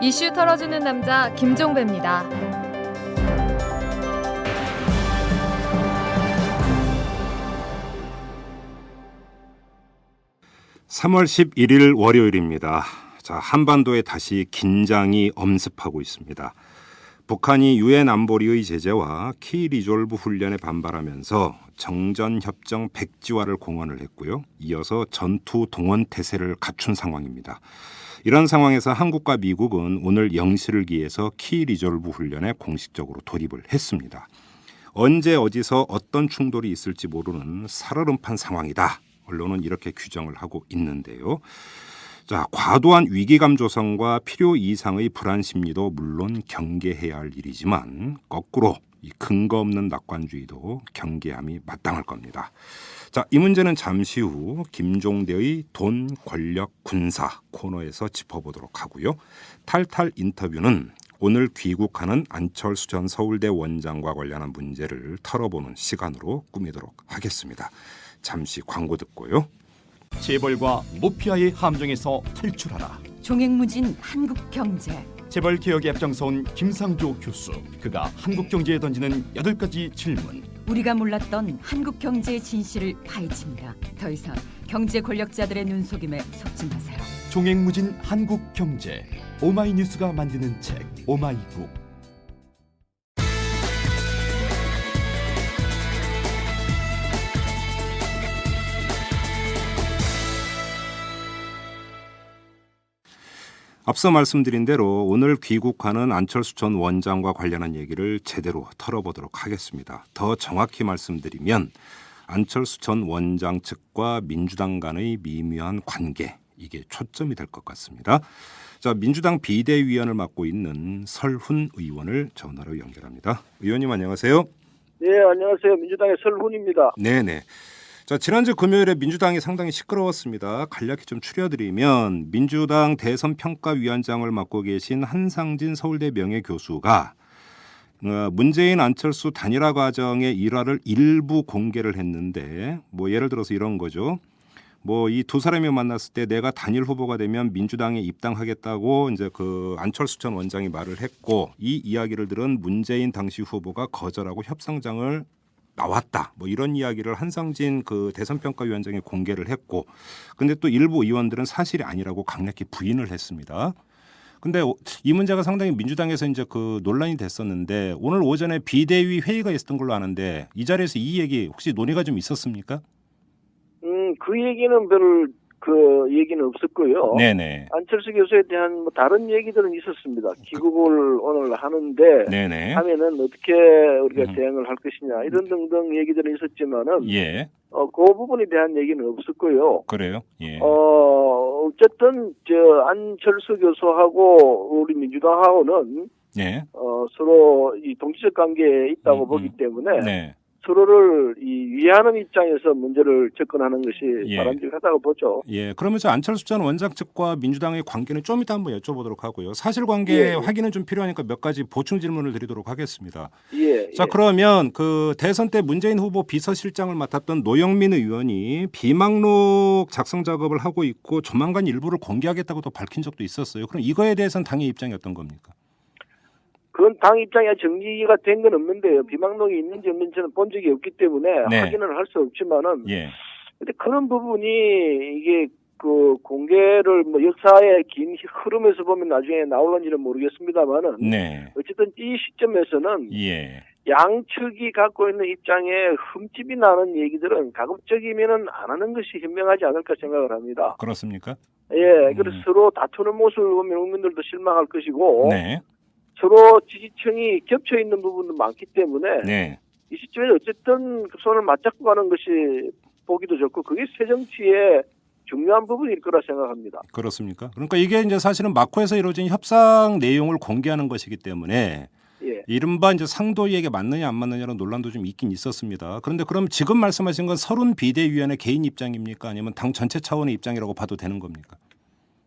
이슈 털어주는 남자 김종배입니다. 3월 11일 월요일입니다. 자, 한반도에 다시 긴장이 엄습하고 있습니다. 북한이 유엔 안보리의 제재와 키 리졸브 훈련에 반발하면서 정전협정 백지화를 공언을 했고요. 이어서 전투 동원 태세를 갖춘 상황입니다. 이런 상황에서 한국과 미국은 오늘 0시를 기해서 키 리졸브 훈련에 공식적으로 돌입을 했습니다. 언제 어디서 어떤 충돌이 있을지 모르는 살얼음판 상황이다. 언론은 이렇게 규정을 하고 있는데요. 자, 과도한 위기감 조성과 필요 이상의 불안 심리도 물론 경계해야 할 일이지만 거꾸로 이 근거 없는 낙관주의도 경계함이 마땅할 겁니다. 자, 이 문제는 잠시 후 김종대의 돈, 권력, 군사 코너에서 짚어보도록 하고요. 탈탈 인터뷰는 오늘 귀국하는 안철수 전 서울대 원장과 관련한 문제를 털어보는 시간으로 꾸미도록 하겠습니다. 잠시 광고 듣고요. 재벌과 모피아의 함정에서 탈출하라. 종횡무진 한국경제. 재벌 개혁에 앞장서온 김상조 교수. 그가 한국경제에 던지는 8가지 질문. 우리가 몰랐던 한국경제의 진실을 파헤칩니다. 더 이상 경제 권력자들의 눈속임에 속지 마세요. 종횡무진 한국경제. 오마이뉴스가 만드는 책 오마이북. 앞서 말씀드린 대로 오늘 귀국하는 안철수 전 원장과 관련한 얘기를 제대로 털어보도록 하겠습니다. 더 정확히 말씀드리면 안철수 전 원장 측과 민주당 간의 미묘한 관계, 이게 초점이 될 것 같습니다. 자, 민주당 비대위원을 맡고 있는 설훈 의원을 전화로 연결합니다. 의원님 안녕하세요. 네, 안녕하세요. 민주당의 설훈입니다. 네네. 자, 지난주 금요일에 민주당이 상당히 시끄러웠습니다. 간략히 좀 추려드리면 민주당 대선평가위원장을 맡고 계신 한상진 서울대 명예교수가 문재인 안철수 단일화 과정의 일화를 일부 공개를 했는데 뭐 예를 들어서 이런 거죠. 뭐 이 두 사람이 만났을 때 내가 단일 후보가 되면 민주당에 입당하겠다고 이제 그 안철수 전 원장이 말을 했고 이 이야기를 들은 문재인 당시 후보가 거절하고 협상장을 나왔다. 뭐 이런 이야기를 한상진 그 대선평가위원장이 공개를 했고, 근데 또 일부 의원들은 사실이 아니라고 강력히 부인을 했습니다. 근데 이 문제가 상당히 민주당에서 이제 그 논란이 됐었는데 오늘 오전에 비대위 회의가 있었던 걸로 아는데 이 자리에서 이 얘기 혹시 논의가 좀 있었습니까? 그 얘기는 별 그 얘기는 없었고요. 네네. 안철수 교수에 대한 뭐 다른 얘기들은 있었습니다. 귀국을 오늘 하는데 네네. 하면은 어떻게 우리가 대응을 할 것이냐 이런 등등 얘기들은 있었지만은 예. 그 부분에 대한 얘기는 없었고요. 그래요. 예. 어쨌든 저 안철수 교수하고 우리 민주당하고는 예. 서로 이 동지적 관계에 있다고 보기 때문에. 네. 서로를 위하는 입장에서 문제를 접근하는 것이 예. 바람직하다고 보죠. 예, 그러면서 안철수 전 원장 측과 민주당의 관계는 좀 이따 한번 여쭤보도록 하고요. 사실관계 예. 확인은 좀 필요하니까 몇 가지 보충 질문을 드리도록 하겠습니다. 예. 자, 그러면 그 대선 때 문재인 후보 비서실장을 맡았던 노영민 의원이 비망록 작성 작업을 하고 있고 조만간 일부를 공개하겠다고도 밝힌 적도 있었어요. 그럼 이거에 대해서는 당의 입장이 어떤 겁니까? 그건 당 입장에 정리가 된 건 없는데요. 비망록이 있는지 없는지는 본 적이 없기 때문에 네. 확인을 할 수 없지만은. 예. 근데 그런 부분이 이게 그 공개를 뭐 역사의 긴 흐름에서 보면 나중에 나올는지는 모르겠습니다만은. 네. 어쨌든 이 시점에서는. 예. 양측이 갖고 있는 입장에 흠집이 나는 얘기들은 가급적이면은 안 하는 것이 현명하지 않을까 생각을 합니다. 그렇습니까? 예, 그래서 서로 다투는 모습을 보면 국민들도 실망할 것이고. 네. 서로 지지층이 겹쳐 있는 부분도 많기 때문에 네. 이 시점에 어쨌든 그 손을 맞잡고 가는 것이 보기도 좋고 그게 새 정치의 중요한 부분일 거라 생각합니다. 그렇습니까? 그러니까 이게 이제 사실은 마코에서 이루어진 협상 내용을 공개하는 것이기 때문에 예. 이른바 이제 상도이에게 맞느냐 안 맞느냐는 논란도 좀 있긴 있었습니다. 그런데 그럼 지금 말씀하신 건 서른 비대위원의 개인 입장입니까? 아니면 당 전체 차원의 입장이라고 봐도 되는 겁니까?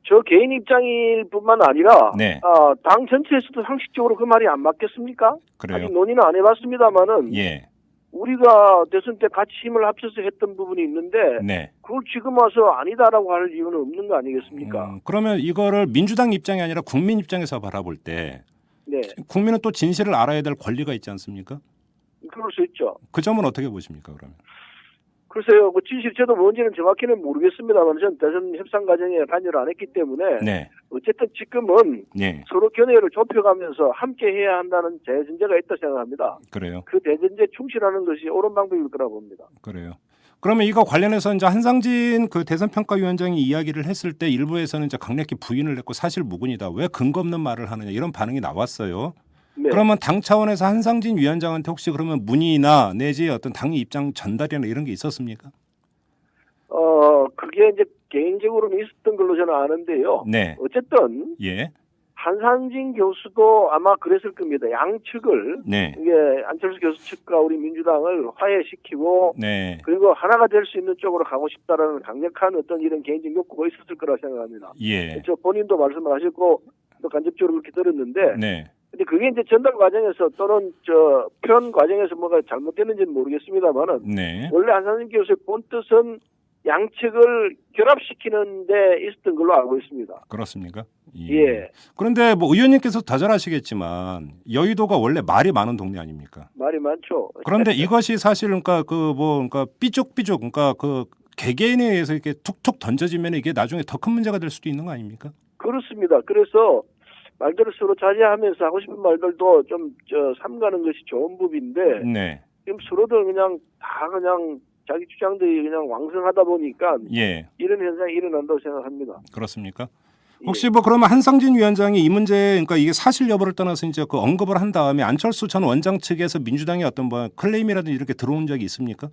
저 개인 입장일 뿐만 아니라 네. 당 전체에서도 상식적으로 그 말이 안 맞겠습니까? 그래요. 아직 논의는 안 해봤습니다만은 예. 우리가 대선 때 같이 힘을 합쳐서 했던 부분이 있는데 네. 그걸 지금 와서 아니다라고 할 이유는 없는 거 아니겠습니까? 그러면 이거를 민주당 입장이 아니라 국민 입장에서 바라볼 때 네, 국민은 또 진실을 알아야 될 권리가 있지 않습니까? 그럴 수 있죠. 그 점은 어떻게 보십니까, 그러면? 글쎄요, 그 진실 저도 뭔지는 정확히는 모르겠습니다만 전 대선 협상 과정에 관여를 안 했기 때문에 네. 어쨌든 지금은 네. 서로 견해를 좁혀가면서 함께 해야 한다는 대전제가 있다 생각합니다. 그래요. 그 대전제에 충실하는 것이 옳은 방법일 거라고 봅니다. 그래요. 그러면 이거 관련해서 이제 한상진 그 대선평가위원장이 이야기를 했을 때 일부에서는 이제 강력히 부인을 했고 사실 무근이다. 왜 근거 없는 말을 하느냐 이런 반응이 나왔어요. 네. 그러면 당 차원에서 한상진 위원장한테 혹시 그러면 문의나 내지 어떤 당의 입장 전달이나 이런 게 있었습니까? 그게 이제 개인적으로는 있었던 걸로 저는 아는데요. 네. 어쨌든 예. 한상진 교수도 아마 그랬을 겁니다. 양측을 네. 이게 안철수 교수 측과 우리 민주당을 화해시키고 네. 그리고 하나가 될 수 있는 쪽으로 가고 싶다라는 강력한 어떤 이런 개인적 욕구가 있었을 거라 생각합니다. 예. 저 본인도 말씀을 하셨고 또 간접적으로 그렇게 들었는데 네. 근데 그게 이제 전달 과정에서 또는 저 표현 과정에서 뭐가 잘못됐는지는 모르겠습니다만은 네. 원래 한상진 교수의 본 뜻은 양측을 결합시키는 데 있었던 걸로 알고 있습니다. 그렇습니까? 예. 그런데 뭐 의원님께서 더 잘 아시겠지만 여의도가 원래 말이 많은 동네 아닙니까? 말이 많죠. 그런데 이것이 사실 그러니까 그러니까 삐죽삐죽 그러니까 그 개개인에 의해서 이렇게 툭툭 던져지면 이게 나중에 더 큰 문제가 될 수도 있는 거 아닙니까? 그렇습니다. 그래서 말들을 서로 자제하면서 하고 싶은 말들도 좀 삼가는 것이 좋은 법인데 네. 지금 서로들 그냥 다 그냥 자기 주장들이 그냥 왕성하다 보니까 예. 이런 현상이 일어난다고 생각합니다. 그렇습니까? 혹시 뭐 그러면 한상진 위원장이 이 문제 그러니까 이게 사실 여부를 떠나서 이제 그 언급을 한 다음에 안철수 전 원장 측에서 민주당의 어떤 뭐 클레임이라든지 이렇게 들어온 적이 있습니까?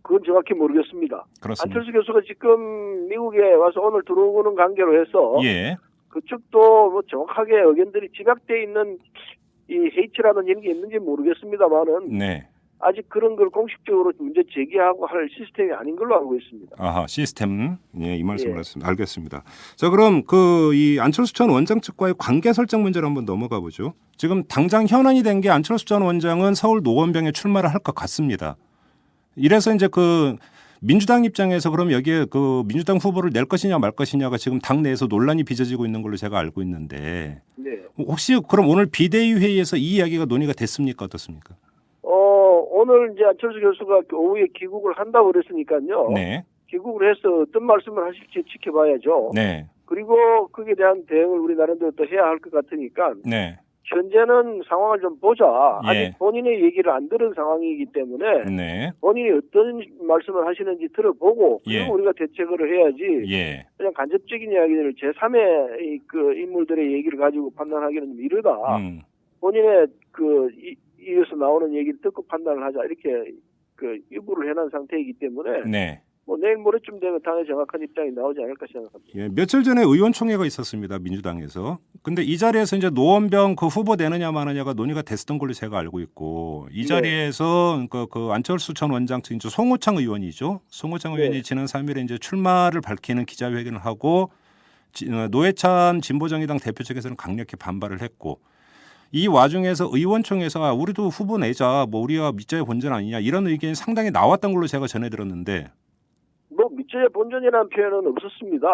그건 정확히 모르겠습니다. 그렇습니다. 안철수 교수가 지금 미국에 와서 오늘 들어오는 관계로 해서 예. 그쪽도 뭐 정확하게 의견들이 집약돼 있는 이 H라는 이런 게 있는지 모르겠습니다만은 네. 아직 그런 걸 공식적으로 문제 제기하고 할 시스템이 아닌 걸로 알고 있습니다. 아하, 시스템. 예, 이 말씀을 예. 했습니다. 알겠습니다. 자, 그럼 그 이 안철수 전 원장 측과의 관계 설정 문제를 한번 넘어가 보죠. 지금 당장 현안이 된 게 안철수 전 원장은 서울 노원병에 출마를 할 것 같습니다. 이래서 이제 그 민주당 입장에서 그럼 여기에 그 민주당 후보를 낼 것이냐 말 것이냐가 지금 당내에서 논란이 빚어지고 있는 걸로 제가 알고 있는데 네. 혹시 그럼 오늘 비대위 회의에서 이 이야기가 논의가 됐습니까? 어떻습니까? 오늘 이제 안철수 교수가 오후에 귀국을 한다고 그랬으니까요. 네. 귀국을 해서 어떤 말씀을 하실지 지켜봐야죠. 네. 그리고 거기에 대한 대응을 우리 나름대로 또 해야 할 것 같으니까 네. 현재는 상황을 좀 보자. 예. 아직 본인의 얘기를 안 들은 상황이기 때문에 네. 본인이 어떤 말씀을 하시는지 들어보고 그리고 예. 우리가 대책을 해야지. 예. 그냥 간접적인 이야기를 제3의 그 인물들의 얘기를 가지고 판단하기는 좀 이르다. 본인의 이어서 나오는 얘기를 듣고 판단을 하자 이렇게 유보를 해놓은 상태이기 때문에 네. 뭐 내일 모레쯤 되면 당의 정확한 입장이 나오지 않을까 생각합니다. 예, 며칠 전에 의원총회가 있었습니다. 민주당에서. 근데 이 자리에서 이제 노원병 그 후보 내느냐 마느냐가 논의가 됐었던 걸로 제가 알고 있고 이 자리에서 그 안철수 전 원장 측 이제 송호창 의원이죠. 송호창 의원이 지난 3일에 이제 출마를 밝히는 기자회견을 하고 노회찬 진보정의당 대표 측에서는 강력히 반발을 했고 이 와중에서 의원총회에서 우리도 후보 내자 뭐 우리가 밑자의 본전 아니냐 이런 의견이 상당히 나왔던 걸로 제가 전해 들었는데 뭐 밑자의 본전이라는 표현은 없었습니다.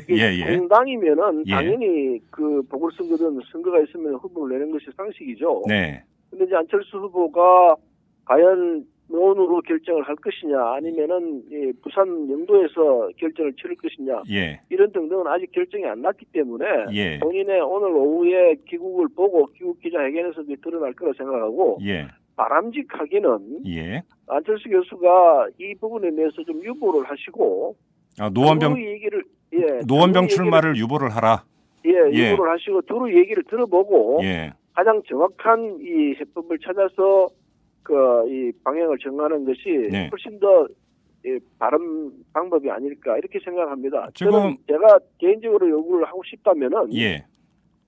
예. 공당이면은 예. 당연히 그 보궐선거든 선거가 있으면 후보를 내는 것이 상식이죠. 네. 근데 이제 안철수 후보가 과연 논으로 결정을 할 것이냐 아니면은 부산 영도에서 결정을 치를 것이냐 예. 이런 등등은 아직 결정이 안 났기 때문에 예. 본인의 오늘 오후에 귀국을 보고 귀국 기자회견에서도 드러날 거라 생각하고 예. 바람직하기는 예. 안철수 교수가 이 부분에 대해서 좀 유보를 하시고 노원병 두루 얘기를 노원병 출마를 유보를 하라. 유보를 하시고 두루 얘기를 들어보고 예. 가장 정확한 이 해법을 찾아서 이 방향을 정하는 것이 네. 훨씬 더 바른 방법이 아닐까 이렇게 생각합니다. 지금 저는 제가 개인적으로 요구를 하고 싶다면은 예.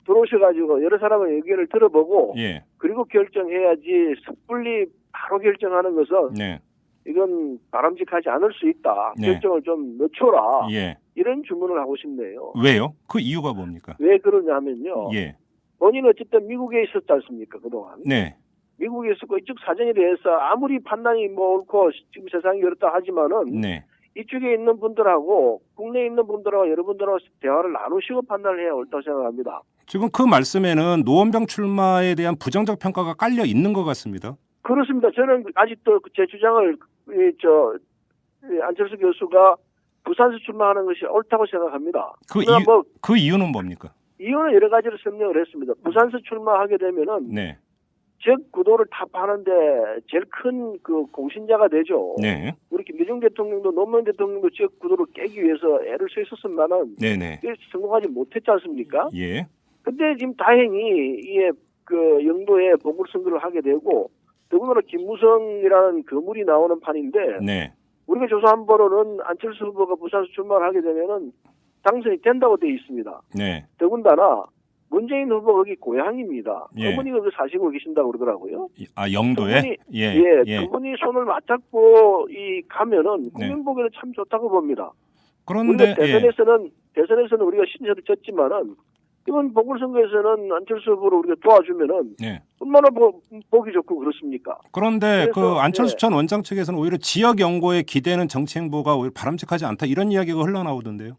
들어오셔가지고 여러 사람의 의견을 들어보고 예. 그리고 결정해야지 섣불리 바로 결정하는 것은 네. 이건 바람직하지 않을 수 있다. 네. 결정을 좀 늦춰라. 예. 이런 주문을 하고 싶네요. 왜요? 그 이유가 뭡니까? 왜 그러냐면요. 예. 본인은 어쨌든 미국에 있었지 않습니까 그동안. 네. 미국에 있었고 이쪽 사정에 대해서 아무리 판단이 뭐 옳고 지금 세상이 그렇다 하지만은 네. 이쪽에 있는 분들하고 국내에 있는 분들하고 여러분들하고 대화를 나누시고 판단을 해야 옳다고 생각합니다. 지금 그 말씀에는 노원병 출마에 대한 부정적 평가가 깔려 있는 것 같습니다. 그렇습니다. 저는 아직도 제 주장을 안철수 교수가 부산에서 출마하는 것이 옳다고 생각합니다. 그 이유는 뭡니까? 이유는 여러 가지로 설명을 했습니다. 부산에서 출마하게 되면은 네. 지역 구도를 타파하는데 제일 큰 그 공신자가 되죠. 네. 우리 김대중 대통령도 노무현 대통령도 지역 구도를 깨기 위해서 애를 써 있었으면은 네네. 성공하지 못했지 않습니까? 예. 근데 지금 다행히 이게 그 영도에 보궐선거를 하게 되고 더군다나 김무성이라는 거물이 나오는 판인데 네. 우리가 조사한 바로는 안철수 후보가 부산에서 출마를 하게 되면은 당선이 된다고 되어 있습니다. 네. 더군다나 문재인 후보 거기 고향입니다. 예. 어머니가 그 사시고 계신다고 그러더라고요. 아, 영도에? 그분이 손을 맞잡고 가면은 네. 국민 보기에는 참 좋다고 봅니다. 그런데 우리가 대선에서는 우리가 신세를 졌지만은 이번 보궐선거에서는 안철수 후보를 우리가 도와주면은 예. 얼마나 보기 좋고 그렇습니까? 그런데 그 그래서, 안철수 전 원장 측에서는 오히려 지역 연고에 기대는 정치 행보가 오히려 바람직하지 않다 이런 이야기가 흘러나오던데요.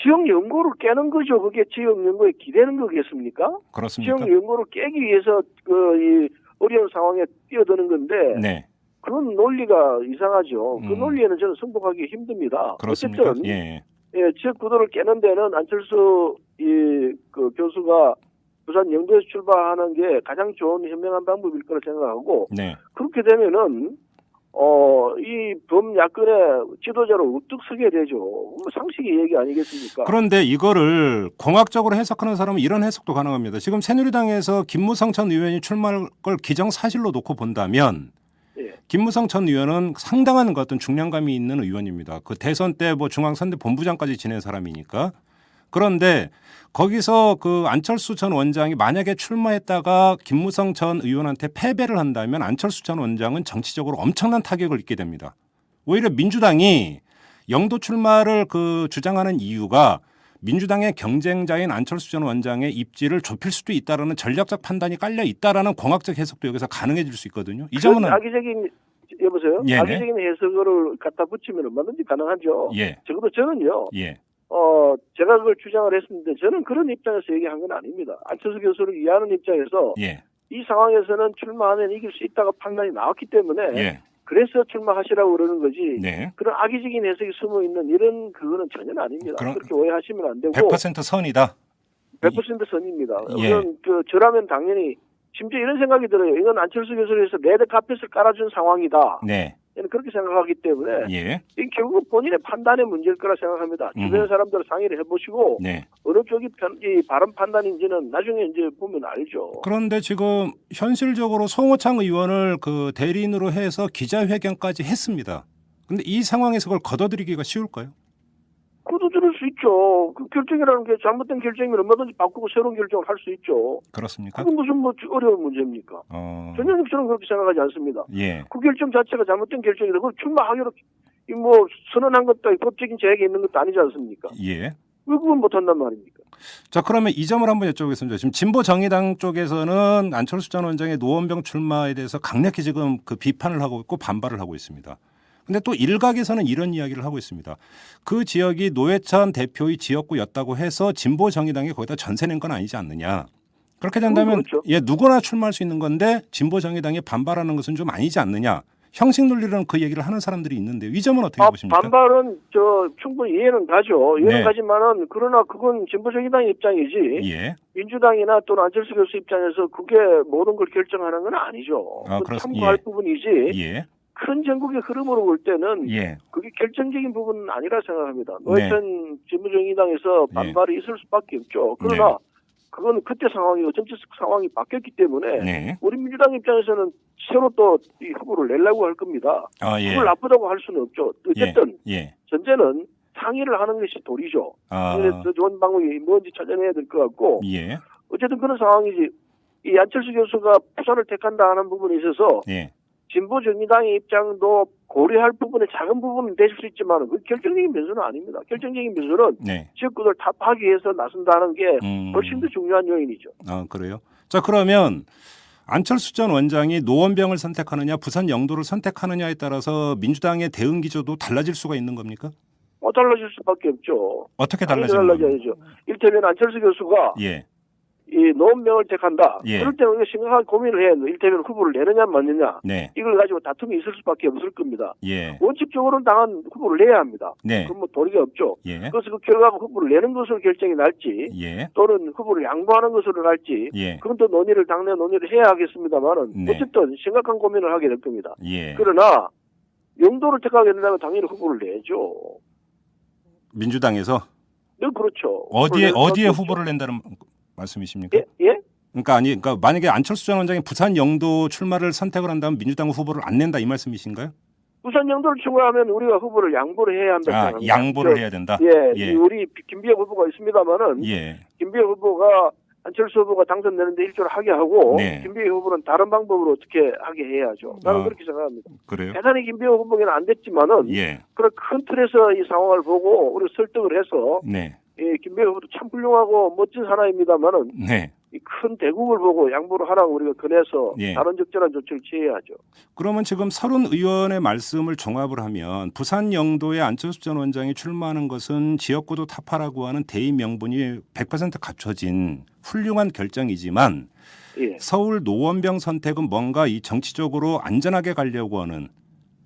지역 연고를 깨는 거죠. 그게 지역 연고에 기대는 거겠습니까? 그렇습니까? 지역 연고를 깨기 위해서 이 어려운 상황에 뛰어드는 건데 네. 그런 논리가 이상하죠. 그 음. 논리에는 저는 승복하기 힘듭니다. 그렇습니까? 어쨌든 예. 지역 구도를 깨는 데는 안철수 그 교수가 부산 영도에서 출발하는 게 가장 좋은 현명한 방법일 거라 생각하고 네. 그렇게 되면은 이 범야권의 지도자로 우뚝 서게 되죠. 상식의 얘기 아니겠습니까? 그런데 이거를 공학적으로 해석하는 사람은 이런 해석도 가능합니다. 지금 새누리당에서 김무성 전 의원이 출마할 걸 기정사실로 놓고 본다면 예. 김무성 전 의원은 상당한 어떤 중량감이 있는 의원입니다. 그 대선 때 뭐 중앙선대 본부장까지 지낸 사람이니까. 그런데 거기서 그 안철수 전 원장이 만약에 출마했다가 김무성 전 의원한테 패배를 한다면 안철수 전 원장은 정치적으로 엄청난 타격을 입게 됩니다. 오히려 민주당이 영도 출마를 그 주장하는 이유가 민주당의 경쟁자인 안철수 전 원장의 입지를 좁힐 수도 있다라는 전략적 판단이 깔려 있다라는 공학적 해석도 여기서 가능해질 수 있거든요. 이 점은 악의적인 여보세요? 네네. 악의적인 해석을 갖다 붙이면 얼마든지 가능하죠. 예. 적어도 저는요. 예. 제가 그걸 주장을 했었는데 저는 그런 입장에서 얘기한 건 아닙니다. 안철수 교수를 이해하는 입장에서 예. 이 상황에서는 출마하면 이길 수 있다고 판단이 나왔기 때문에 예. 그래서 출마하시라고 그러는 거지. 네. 그런 악의적인 해석이 숨어 있는 이런 그거는 전혀 아닙니다. 그렇게 오해하시면 안 되고 100% 선이다. 100% 선입니다. 예. 그런 저라면 당연히 심지어 이런 생각이 들어요. 이건 안철수 교수를 해서 레드 카펫을 깔아준 상황이다. 네. 저는 그렇게 생각하기 때문에 예. 이 결국 본인의 판단의 문제일 거라 생각합니다. 주변 사람들 상의를 해보시고 네. 어느 쪽이 이 바른 판단인지는 나중에 이제 보면 알죠. 그런데 지금 현실적으로 송호창 의원을 그 대리인으로 해서 기자회견까지 했습니다. 근데 이 상황에서 그걸 걷어들이기가 쉬울까요? 그것도 들을 수 있죠. 그 결정이라는 게 잘못된 결정이면 얼마든지 바꾸고 새로운 결정을 할 수 있죠. 그렇습니까? 그건 무슨 어려운 문제입니까? 전혀 저는 그렇게 생각하지 않습니다. 예. 그 결정 자체가 잘못된 결정이다. 그걸 출마하기로 선언한 것도 법적인 제약이 있는 것도 아니지 않습니까? 예. 왜 그걸 못한단 말입니까? 자, 그러면 이 점을 한번 여쭤보겠습니다. 지금 진보 정의당 쪽에서는 안철수 전 원장의 노원병 출마에 대해서 강력히 지금 그 비판을 하고 있고 반발을 하고 있습니다. 근데 또 일각에서는 이런 이야기를 하고 있습니다. 그 지역이 노회찬 대표의 지역구였다고 해서 진보 정의당이 거기다 전세 낸 건 아니지 않느냐. 그렇게 된다면 그렇죠. 누구나 출마할 수 있는 건데 진보 정의당이 반발하는 것은 좀 아니지 않느냐. 형식 논리로는 그 얘기를 하는 사람들이 있는데요. 이 점은 어떻게 보십니까? 반발은 충분히 이해는 가죠. 이해는 네. 가지만은 그러나 그건 진보 정의당의 입장이지. 예. 민주당이나 또는 안철수 교수 입장에서 그게 모든 걸 결정하는 건 아니죠. 그렇습니다. 참고할 예. 부분이지. 예. 큰 전국의 흐름으로 볼 때는 예. 그게 결정적인 부분은 아니라 생각합니다. 노회찬 진보정의당에서 반발이 있을 수밖에 없죠. 그러나 그건 그때 상황이고 정치적 상황이 바뀌었기 때문에 네. 우리 민주당 입장에서는 새로 또 이 후보를 내려고 할 겁니다. 예. 그걸 나쁘다고 할 수는 없죠. 어쨌든 예. 전제는 상의를 하는 것이 도리죠. 그래서 좋은 방법이 뭔지 찾아내야 될 것 같고 예. 어쨌든 그런 상황이지. 이 안철수 교수가 부산을 택한다 하는 부분에 있어서 예. 진보 정의당의 입장도 고려할 부분에 작은 부분은 되실 수 있지만 그 결정적인 변수는 아닙니다. 결정적인 변수는 네. 지역구를 타파하기 위해서 나선다는 게 훨씬 더 중요한 요인이죠. 그래요? 자, 그러면 안철수 전 원장이 노원병을 선택하느냐 부산 영도를 선택하느냐에 따라서 민주당의 대응 기조도 달라질 수가 있는 겁니까? 달라질 수밖에 없죠. 어떻게 달라져야죠. 달라지는 겁니까? 일테면 안철수 교수가 예. 이 노원병을 택한다. 예. 그럴 때 우리가 심각한 고민을 해야 돼. 일테면 후보를 내느냐 마느냐. 네. 이걸 가지고 다툼이 있을 수밖에 없을 겁니다. 예. 원칙적으로는 당한 후보를 내야 합니다. 네. 그건 뭐 도리가 없죠. 예. 그래서 그 결과가 후보를 내는 것으로 결정이 날지 예. 또는 후보를 양보하는 것으로 날지 예. 그건 또 당내 논의를 해야 하겠습니다만은 네. 어쨌든 심각한 고민을 하게 될 겁니다. 예. 그러나 영도를 택하게 된다면 당연히 후보를 내죠. 민주당에서 네, 그렇죠. 어디에 그렇죠. 후보를 낸다는 말씀이십니까? 예? 예? 그러니까 만약에 안철수 전 원장이 부산 영도 출마를 선택을 한다면 민주당 후보를 안 낸다 이 말씀이신가요? 부산 영도를 추구하면 우리가 후보를 양보를 해야 한다. 아, 양보를 해야 된다. 예. 우리 김비혁 후보가 있습니다만은 예. 김비혁 후보가 안철수 후보가 당선되는데 일조를 하게 하고 네. 김비혁 후보는 다른 방법으로 어떻게 하게 해야죠. 나는 그렇게 생각합니다. 그래요? 대단히 김비혁 후보에는 안 됐지만은 예. 그런 큰 틀에서 이 상황을 보고 우리 설득을 해서 네. 김비혁 후보도 참 훌륭하고 멋진 사람입니다만은 네. 이 큰 대국을 보고 양보를 하라고 우리가 권해서 예. 다른 적절한 조치를 취해야죠. 그러면 지금 서른 의원의 말씀을 종합을 하면 부산 영도에 안철수 전 원장이 출마하는 것은 지역구도 타파라고 하는 대의 명분이 100% 갖춰진 훌륭한 결정이지만 예. 서울 노원병 선택은 뭔가 이 정치적으로 안전하게 가려고 하는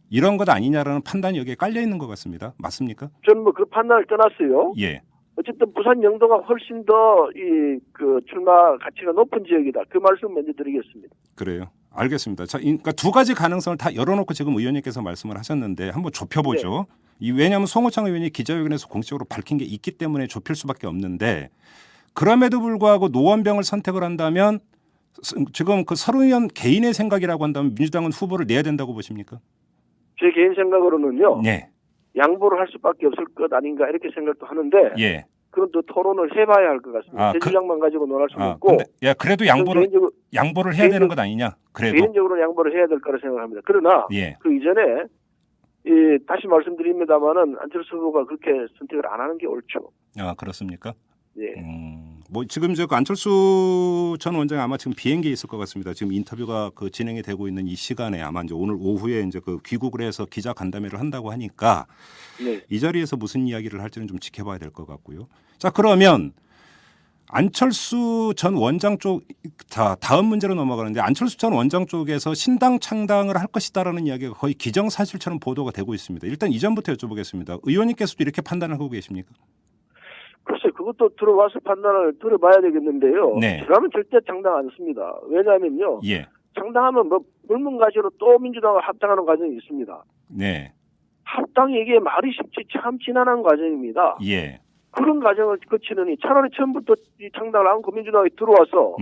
이런 것 아니냐라는 판단이 여기에 깔려 있는 것 같습니다. 맞습니까? 저는 뭐 그 판단을 떠났어요. 예. 어쨌든 부산 영도가 훨씬 더 출마 가치가 높은 지역이다. 그 말씀 먼저 드리겠습니다. 그래요. 알겠습니다. 자, 그러니까 두 가지 가능성을 다 열어놓고 지금 의원님께서 말씀을 하셨는데 한번 좁혀보죠. 왜냐하면 송호창 의원이 기자회견에서 공식적으로 밝힌 게 있기 때문에 좁힐 수밖에 없는데 그럼에도 불구하고 노원병을 선택을 한다면 지금 그 서른 의원 개인의 생각이라고 한다면 민주당은 후보를 내야 된다고 보십니까? 제 개인 생각으로는요. 네. 양보를 할 수밖에 없을 것 아닌가 이렇게 생각도 하는데 예. 그런 또 토론을 해봐야 할 것 같습니다. 제 주장만 가지고 논할 수는 없고 그래도 양보를 해야 되는 것 아니냐? 그래도 개인적으로 양보를 해야 될 거라 생각합니다. 그러나 예. 그 이전에 다시 말씀드립니다만은 안철수 후보가 그렇게 선택을 안 하는 게 옳죠. 아 그렇습니까? 예. 뭐 지금 저 안철수 전 원장이 아마 지금 비행기에 있을 것 같습니다. 지금 인터뷰가 그 진행이 되고 있는 이 시간에 아마 이제 오늘 오후에 이제 그 귀국을 해서 기자 간담회를 한다고 하니까 네. 이 자리에서 무슨 이야기를 할지는 좀 지켜봐야 될 것 같고요. 자 그러면 안철수 전 원장 쪽 다음 문제로 넘어가는데 안철수 전 원장 쪽에서 신당 창당을 할 것이다라는 이야기가 거의 기정사실처럼 보도가 되고 있습니다. 일단 이전부터 여쭤보겠습니다. 의원님께서도 이렇게 판단을 하고 계십니까? 글쎄 그것도 들어와서 판단을 들어봐야 되겠는데요. 네. 저라면 절대 창당 안 씁니다. 왜냐하면요. 예. 창당하면 뭐 물문가시로 또 민주당을 합당하는 과정이 있습니다. 네. 합당이 이게 말이 쉽지 참 지난한 과정입니다. 예. 그런 과정을 거치느니 차라리 처음부터 이 창당을 않고 민주당이 들어와서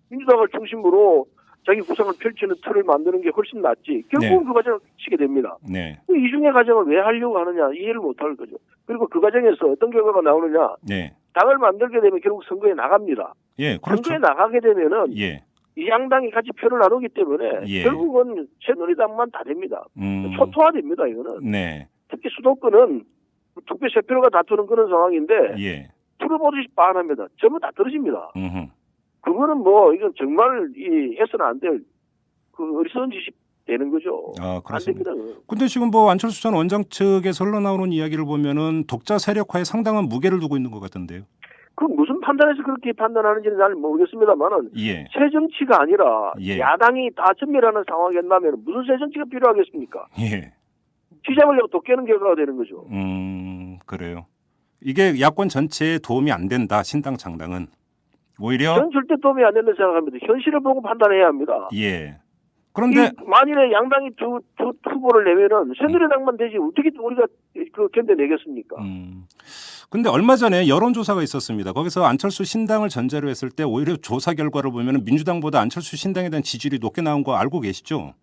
민주당을 중심으로 자기 구상을 펼치는 틀을 만드는 게 훨씬 낫지. 결국은 그 과정을 거치게 됩니다. 네. 이중의 과정을 왜 하려고 하느냐 이해를 못할 거죠. 그리고 그 과정에서 어떤 결과가 나오느냐. 네. 당을 만들게 되면 결국 선거에 나갑니다. 예, 그렇죠. 선거에 나가게 되면은 예. 이 양당이 같이 표를 나누기 때문에 예. 결국은 새누리당만 다 됩니다. 초토화됩니다 이거는. 네. 특히 수도권은 투표 세표가 다투는 그런 상황인데 예. 풀어보듯이 빤합니다. 전부 다 떨어집니다. 그거는 뭐 이건 정말 해서는 안 될 그 어리석은 짓이 되는 거죠. 아, 그렇습니다. 안 됩니다. 근데 지금 뭐 안철수 전 원장 측에서 흘러나오는 이야기를 보면은 독자 세력화에 상당한 무게를 두고 있는 것 같은데요. 그 무슨 판단에서 그렇게 판단하는지는 잘 모르겠습니다만은 예. 새 정치가 아니라 예. 야당이 다 전멸하는 상황이었다면 무슨 새 정치가 필요하겠습니까? 예. 쥐잡으려고 또 깨는 결과가 되는 거죠. 그래요. 이게 야권 전체에 도움이 안 된다. 신당 창당은. 오히려 저는 절대 도움이 안 된다고 생각합니다. 현실을 보고 판단해야 합니다. 예. 그런데 만일에 양당이 두 후보를 내면은 새누리당만 되지 어떻게 우리가 그 견뎌내겠습니까? 근데 얼마 전에 여론조사가 있었습니다. 거기서 안철수 신당을 전제로 했을 때 오히려 조사 결과를 보면 민주당보다 안철수 신당에 대한 지지율이 높게 나온 거 알고 계시죠?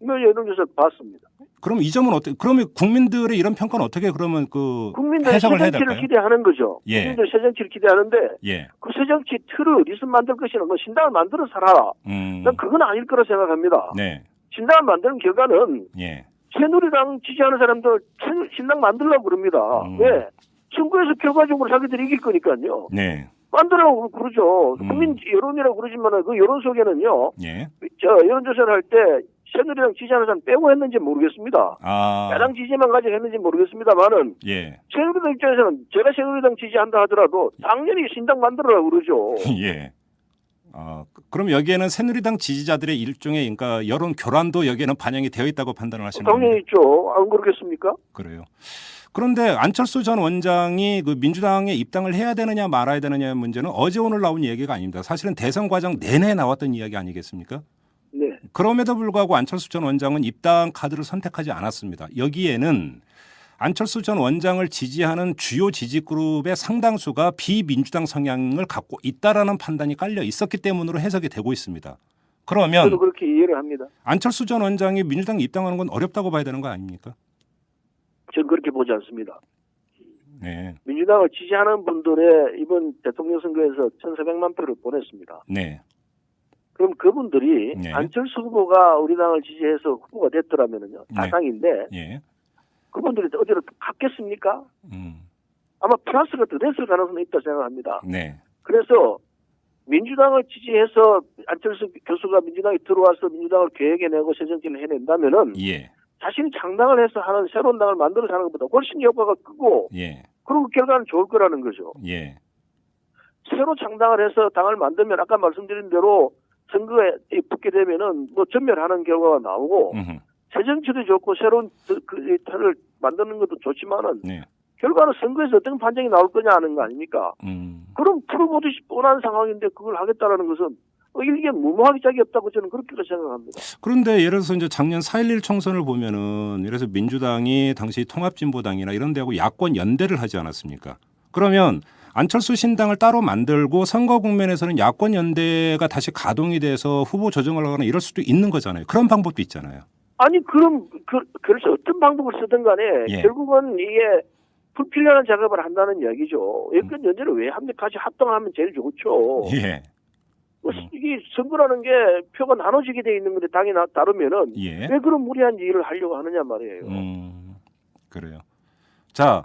여론조사 봤습니다. 그럼 이 점은 어떻게? 그러면 국민들의 이런 평가는 어떻게 그러면 국민들의 해석을 해야 새정치를 될까요? 기대하는 거죠. 예. 국민들 새정치를 기대하는데 예. 그 새정치 틀을 리슨 만들 것이는 뭐 신당을 만들어 살아라. 난 그건 아닐 거라 생각합니다. 네. 신당을 만드는 결과는 예. 새누리당 지지하는 사람들 신당 만들려고 그럽니다. 왜? 선거에서 결과적으로 자기들이 이길 거니까요. 네. 만들라고 그러죠. 국민 여론이라고 그러지만 그 여론 속에는요. 예. 여론조사를 할 때 새누리당 지지하는 사람 빼고 했는지 모르겠습니다. 야당 지지만 가지고 했는지 모르겠습니다만은 예. 새누리당 입장에서는 제가 새누리당 지지한다 하더라도 당연히 신당 만들어라고 그러죠. 예. 그럼 여기에는 새누리당 지지자들의 일종의 그러니까 여론 교란도 여기에는 반영이 되어 있다고 판단을 하시는 거예요? 당연히 있죠. 안 그렇겠습니까? 그래요. 그런데 안철수 전 원장이 그 민주당에 입당을 해야 되느냐 말아야 되느냐의 문제는 어제 오늘 나온 얘기가 아닙니다. 사실은 대선 과정 내내 나왔던 이야기 아니겠습니까? 네. 그럼에도 불구하고 안철수 전 원장은 입당 카드를 선택하지 않았습니다. 여기에는 안철수 전 원장을 지지하는 주요 지지그룹의 상당수가 비민주당 성향을 갖고 있다라는 판단이 깔려 있었기 때문으로 해석이 되고 있습니다. 그러면 저도 그렇게 이해를 합니다. 안철수 전 원장이 민주당에 입당하는 건 어렵다고 봐야 되는 거 아닙니까? 저는 그렇게 보지 않습니다. 네. 민주당을 지지하는 분들의 이번 대통령 선거에서 1,400만 표를 보냈습니다. 네. 그럼 그분들이 네. 안철수 후보가 우리 당을 지지해서 후보가 됐더라면요. 네. 다당인데 예. 그분들이 어디로 갔겠습니까? 아마 플러스가 더 됐을 가능성이 있다고 생각합니다. 네. 그래서 민주당을 지지해서 안철수 교수가 민주당에 들어와서 민주당을 계획해내고 새 정치를 해낸다면은 예. 자신이 창당을 해서 하는 새로운 당을 만들어서 하는 것보다 훨씬 효과가 크고 예. 그리고 결과는 좋을 거라는 거죠. 예. 새로 창당을 해서 당을 만들면 아까 말씀드린 대로 선거에 붙게 되면은 뭐 전멸하는 결과가 나오고 새 정치도 좋고 새로운 그 틀을 만드는 것도 좋지만은 네. 결과는 선거에서 어떤 판정이 나올 거냐 하는 거 아닙니까? 그럼 풀어보듯이 뻔한 상황인데 그걸 하겠다라는 것은 이게 무모하기 짝이 없다고 저는 그렇게 생각합니다. 그런데 예를 들어서 이제 작년 4.11 총선을 보면은 예를 들어서 민주당이 당시 통합진보당이나 이런 데하고 야권 연대를 하지 않았습니까? 그러면 안철수 신당을 따로 만들고 선거 국면에서는 야권 연대가 다시 가동이 돼서 후보 조정을 하거나 이럴 수도 있는 거잖아요. 그런 방법도 있잖아요. 아니 그럼 그래서 어떤 방법을 쓰든 간에 예. 결국은 이게 불필요한 작업을 한다는 이야기죠. 여권 연대를 왜 합니까? 같이 합동하면 제일 좋죠. 예. 이게 선거라는 게 표가 나눠지게 돼 있는 건데 당이 다르면은 예. 왜 그런 무리한 일을 하려고 하느냐 말이에요. 그래요. 자,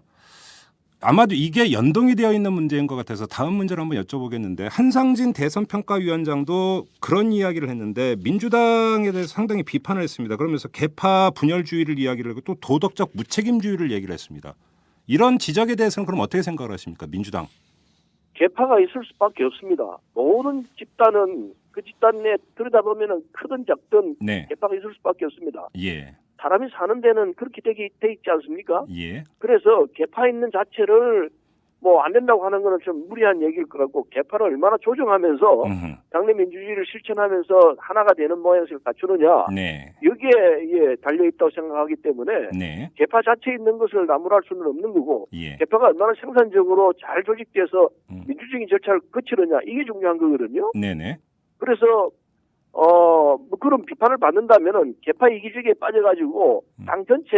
아마도 이게 연동이 되어 있는 문제인 것 같아서 다음 문제를 한번 여쭤보겠는데 한상진 대선평가위원장도 그런 이야기를 했는데 민주당에 대해서 상당히 비판을 했습니다. 그러면서 계파 분열주의를 이야기를 하고 또 도덕적 무책임주의를 얘기를 했습니다. 이런 지적에 대해서는 그럼 어떻게 생각을 하십니까? 민주당. 계파가 있을 수밖에 없습니다. 모든 집단은 그 집단에 들여다보면 크든 작든 네. 계파가 있을 수밖에 없습니다. 예. 사람이 사는 데는 그렇게 돼 있지 않습니까? 예. 그래서 계파 있는 자체를 뭐 안 된다고 하는 거는 좀 무리한 얘기일 것 같고 계파를 얼마나 조정하면서 당내 민주주의를 실천하면서 하나가 되는 모양새를 갖추느냐 네. 여기에 달려있다고 생각하기 때문에 네. 계파 자체에 있는 것을 나무랄 수는 없는 거고 예. 계파가 얼마나 생산적으로 잘 조직돼서 민주적인 절차를 거치느냐 이게 중요한 거거든요. 네네. 그래서 뭐 그런 비판을 받는다면은 계파 이기주의에 빠져가지고 당 전체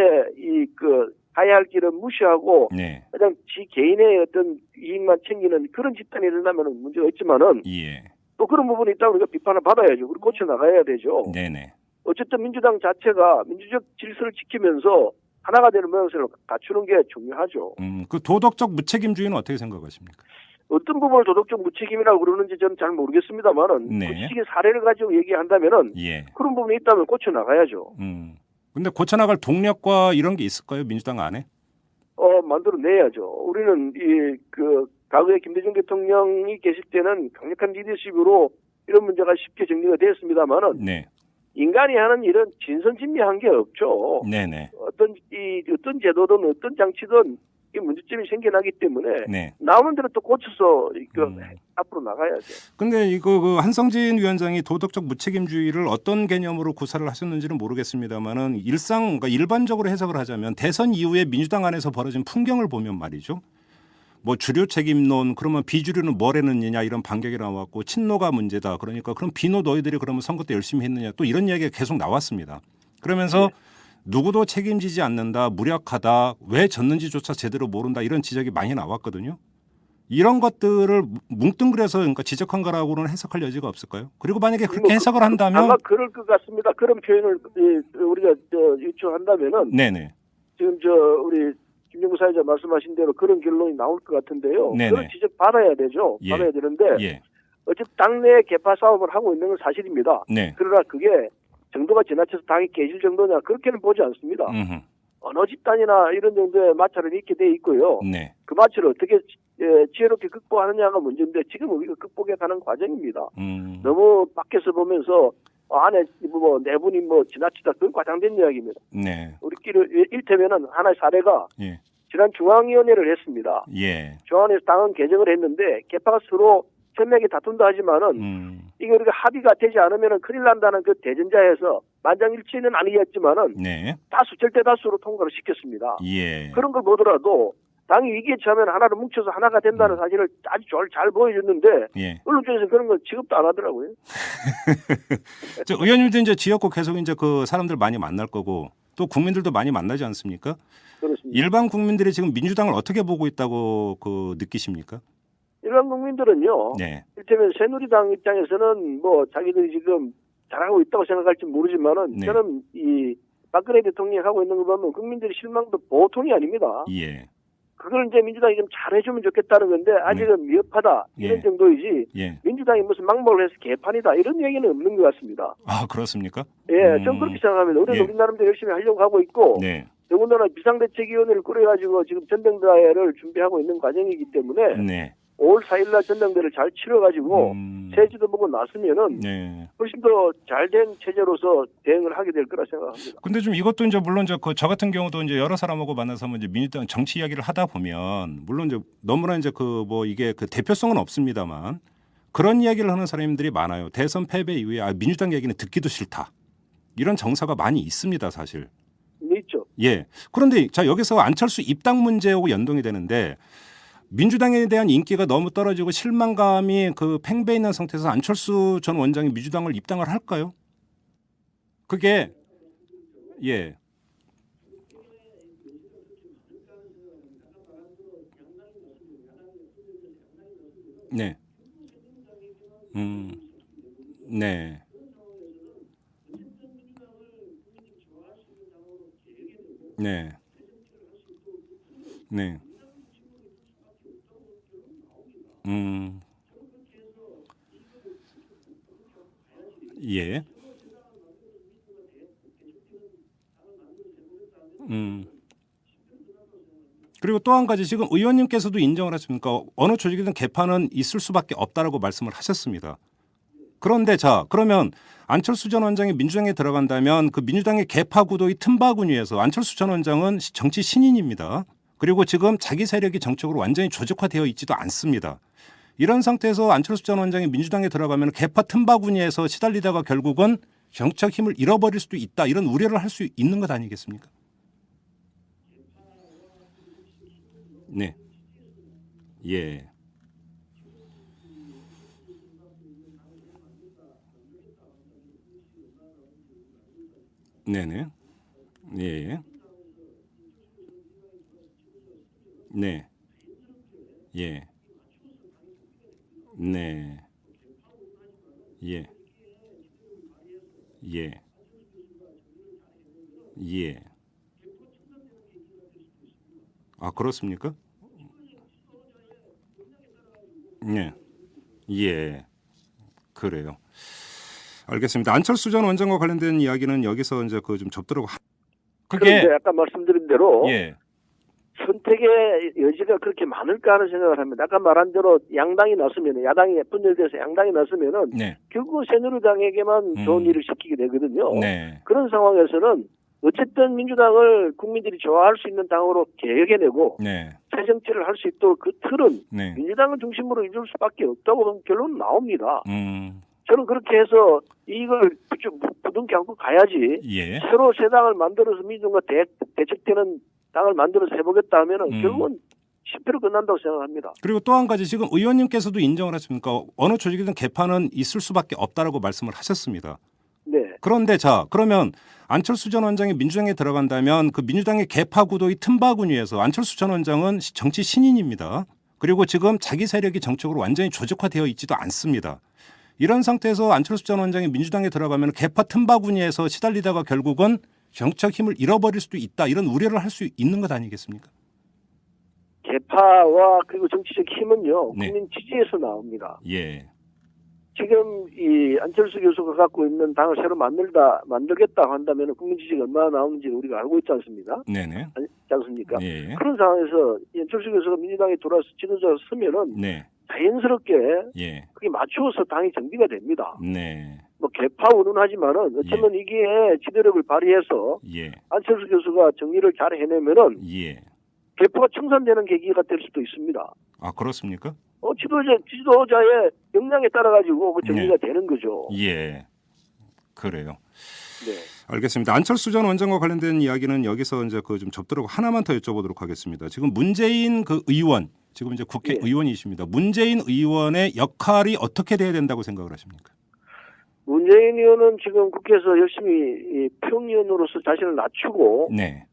가야 할 길은 무시하고 네. 그냥 지 개인의 어떤 이익만 챙기는 그런 집단이 일어나면은 문제가 있지만은 예. 또 그런 부분이 있다면 우리가 비판을 받아야죠. 그리고 고쳐 나가야 되죠. 네네. 어쨌든 민주당 자체가 민주적 질서를 지키면서 하나가 되는 모양새를 갖추는 게 중요하죠. 그 도덕적 무책임주의는 어떻게 생각하십니까? 어떤 부분을 도덕적 무책임이라고 그러는지 저는 잘 모르겠습니다만은 네. 구체적인 사례를 가지고 얘기한다면은 예. 그런 부분이 있다면 고쳐 나가야죠. 근데 고쳐나갈 동력과 이런 게 있을까요? 민주당 안에? 만들어내야죠. 우리는 과거에 김대중 대통령이 계실 때는 강력한 리더십으로 이런 문제가 쉽게 정리가 되었습니다만은 네. 인간이 하는 일은 진선진미한 게 없죠. 네네. 어떤 제도든 어떤 장치든 이 문제점이 생겨나기 때문에 네. 나오는 대로 또 고쳐서 앞으로 나가야죠. 근데 이거 한성진 위원장이 도덕적 무책임주의를 어떤 개념으로 구사를 하셨는지는 모르겠습니다만은 그러니까 일반적으로 해석을 하자면 대선 이후에 민주당 안에서 벌어진 풍경을 보면 말이죠. 뭐 주류 책임론 그러면 비주류는 뭘 했느냐 이런 반격이 나왔고 친노가 문제다. 그러니까 그럼 비노 너희들이 그러면 선거 때 열심히 했느냐 또 이런 이야기가 계속 나왔습니다. 그러면서 누구도 책임지지 않는다, 무력하다, 왜 졌는지조차 제대로 모른다 이런 지적이 많이 나왔거든요. 이런 것들을 뭉뚱그려서 그러니까 지적한 거라고는 해석할 여지가 없을까요? 그리고 만약에 그렇게 해석을 한다면 아마 그럴 것 같습니다. 그런 표현을 우리가 유추한다면은 네네. 지금 우리 김정구 사회자 말씀하신 대로 그런 결론이 나올 것 같은데요. 네네. 그런 지적 받아야 되죠. 예. 받아야 되는데 예. 어쨌든 당내 개파 싸움을 하고 있는 건 사실입니다. 네. 그러나 그게 정도가 지나쳐서 당이 깨질 정도냐 그렇게는 보지 않습니다. 음흠. 어느 집단이나 이런 정도의 마찰은 있게 돼 있고요. 네. 그 마찰을 어떻게 지혜롭게 극복하느냐가 문제인데 지금 우리가 극복해 가는 과정입니다. 너무 밖에서 보면서 안에 뭐 내분이 뭐 지나치다 그건 과장된 이야기입니다. 네. 우리끼리 일테면은 하나의 사례가 예. 지난 중앙위원회를 했습니다. 예. 중앙위에서 당은 개정을 했는데 개파가 서로 첨예하게 다툰다 하지만은 이게 우리가 합의가 되지 않으면은 큰일 난다는 그 대전자에서 만장일치는 아니었지만은 네. 다수 절대 다수로 통과를 시켰습니다. 예. 그런 걸 보더라도 당이 위기에 처하면 하나로 뭉쳐서 하나가 된다는 사실을 아주 잘 보여줬는데 예. 언론 쪽에서 그런 걸 취급도 안 하더라고요. 저 의원님도 이제 지역구 계속 이제 그 사람들 많이 만날 거고 또 국민들도 많이 만나지 않습니까? 그렇습니다. 일반 국민들이 지금 민주당을 어떻게 보고 있다고 그 느끼십니까? 일반 국민들은요. 네. 이를테면 새누리당 입장에서는 뭐 자기들이 지금 잘하고 있다고 생각할지 모르지만은 네. 저는 이 박근혜 대통령이 하고 있는 거 보면 국민들의 실망도 보통이 아닙니다. 예. 그걸 이제 민주당이 좀 잘해주면 좋겠다는 건데 아직은 미흡하다 이런 예. 정도이지 예. 민주당이 무슨 막말을 해서 개판이다 이런 얘기는 없는 것 같습니다. 아, 그렇습니까? 예, 전 그렇게 생각합니다. 우리는 예. 우리 나름대로 열심히 하려고 하고 있고 네. 더군다나 비상대책위원회를 꾸려가지고 지금 전당대회를 준비하고 있는 과정이기 때문에 네. 5월 4일날 전당대회를 잘 치러가지고 새해지도 보고 나서면은 네. 훨씬 더 잘된 체제로서 대응을 하게 될 거라 생각합니다. 근데 좀 이것도 이제 물론 저 같은 경우도 이제 여러 사람하고 만나서 이제 민주당 정치 이야기를 하다 보면 물론 이제 너무나 이제 그 뭐 이게 그 대표성은 없습니다만 그런 이야기를 하는 사람들이 많아요. 대선 패배 이후에 민주당 얘기는 듣기도 싫다. 이런 정서가 많이 있습니다, 사실. 있죠. 예. 그런데 자 여기서 안철수 입당 문제하고 연동이 되는데 민주당에 대한 인기가 너무 떨어지고 실망감이 그 팽배해 있는 상태에서 안철수 전 원장이 민주당을 입당을 할까요? 그게 예. 네. 네. 네. 네. 예. 그리고 또 한 가지 지금 의원님께서도 인정을 하십니까? 어느 조직이든 개판은 있을 수밖에 없다라고 말씀을 하셨습니다. 그런데 자 그러면 안철수 전 원장이 민주당에 들어간다면 그 민주당의 개파 구도의 틈바구니에서 안철수 전 원장은 정치 신인입니다. 그리고 지금 자기 세력이 정책으로 완전히 조직화되어 있지도 않습니다. 이런 상태에서 안철수 전 원장이 민주당에 들어가면 개파 틈바구니에서 시달리다가 결국은 정책 힘을 잃어버릴 수도 있다. 이런 우려를 할 수 있는 것 아니겠습니까? 네. 예. 네네. 예. 네. 예. 네. 예. 예. 예. 아, 그렇습니까? 네. 예. 그래요. 알겠습니다. 안철수 전 원장과 관련된 이야기는 여기서 이제 그 좀 접도록 그런데 아까 말씀드린 대로 예. 선택의 여지가 그렇게 많을까 하는 생각을 합니다. 아까 말한 대로 양당이 나서면 야당이 분열돼서 양당이 나서면은 네. 결국 새누리당에게만 좋은 일을 시키게 되거든요. 네. 그런 상황에서는 어쨌든 민주당을 국민들이 좋아할 수 있는 당으로 개혁해내고 네. 새 정치를 할 수 있도록 그 틀은 네. 민주당을 중심으로 이룰 수밖에 없다고 결론은 나옵니다. 음. 저는 그렇게 해서 이걸 부둥켜 안고 가야지. 예. 새로 새 당을 만들어서 민주당과 대척되는 당을 만들어서 해보겠다 하면은 결국은 실패로 끝난다고 생각합니다. 그리고 또 한 가지 지금 의원님께서도 인정을 하십니까? 어느 조직이든 개판은 있을 수밖에 없다라고 말씀을 하셨습니다. 네. 그런데 자 그러면 안철수 전 원장이 민주당에 들어간다면 그 민주당의 개파 구도의 틈바구니에서 안철수 전 원장은 정치 신인입니다. 그리고 지금 자기 세력이 정책으로 완전히 조직화되어 있지도 않습니다. 이런 상태에서 안철수 전 원장이 민주당에 들어가면 개파 틈바구니에서 시달리다가 결국은 정책 힘을 잃어버릴 수도 있다. 이런 우려를 할 수 있는 것 아니겠습니까? 개파와 그리고 정치적 힘은요. 네. 국민 지지에서 나옵니다. 예. 지금 이 안철수 교수가 갖고 있는 당을 새로 만들겠다 한다면 국민 지지가 얼마나 나오는지 우리가 알고 있지 않습니까? 네네. 있지 않습니까? 예. 그런 상황에서 이 안철수 교수가 민주당에 돌아서 지도자로 서면은 네. 자연스럽게 예. 그게 맞추어서 당이 정비가 됩니다. 네. 뭐 개파 운운하지만은 어쩌면 이게 지도력을 발휘해서 예. 안철수 교수가 정리를 잘 해내면은 예. 개파가 청산되는 계기가 될 수도 있습니다. 아, 그렇습니까? 지도자의 역량에 따라 가지고 그 정리가 되는 거죠. 예. 그래요. 네. 알겠습니다. 안철수 전 원장과 관련된 이야기는 여기서 이제 그 좀 접도록 하나만 더 여쭤보도록 하겠습니다. 지금 문재인 그 의원, 지금 이제 국회의원이십니다. 문재인 의원의 역할이 어떻게 돼야 된다고 생각을 하십니까? 문재인 의원은 지금 국회에서 열심히 평의원으로서 자신을 낮추고 네.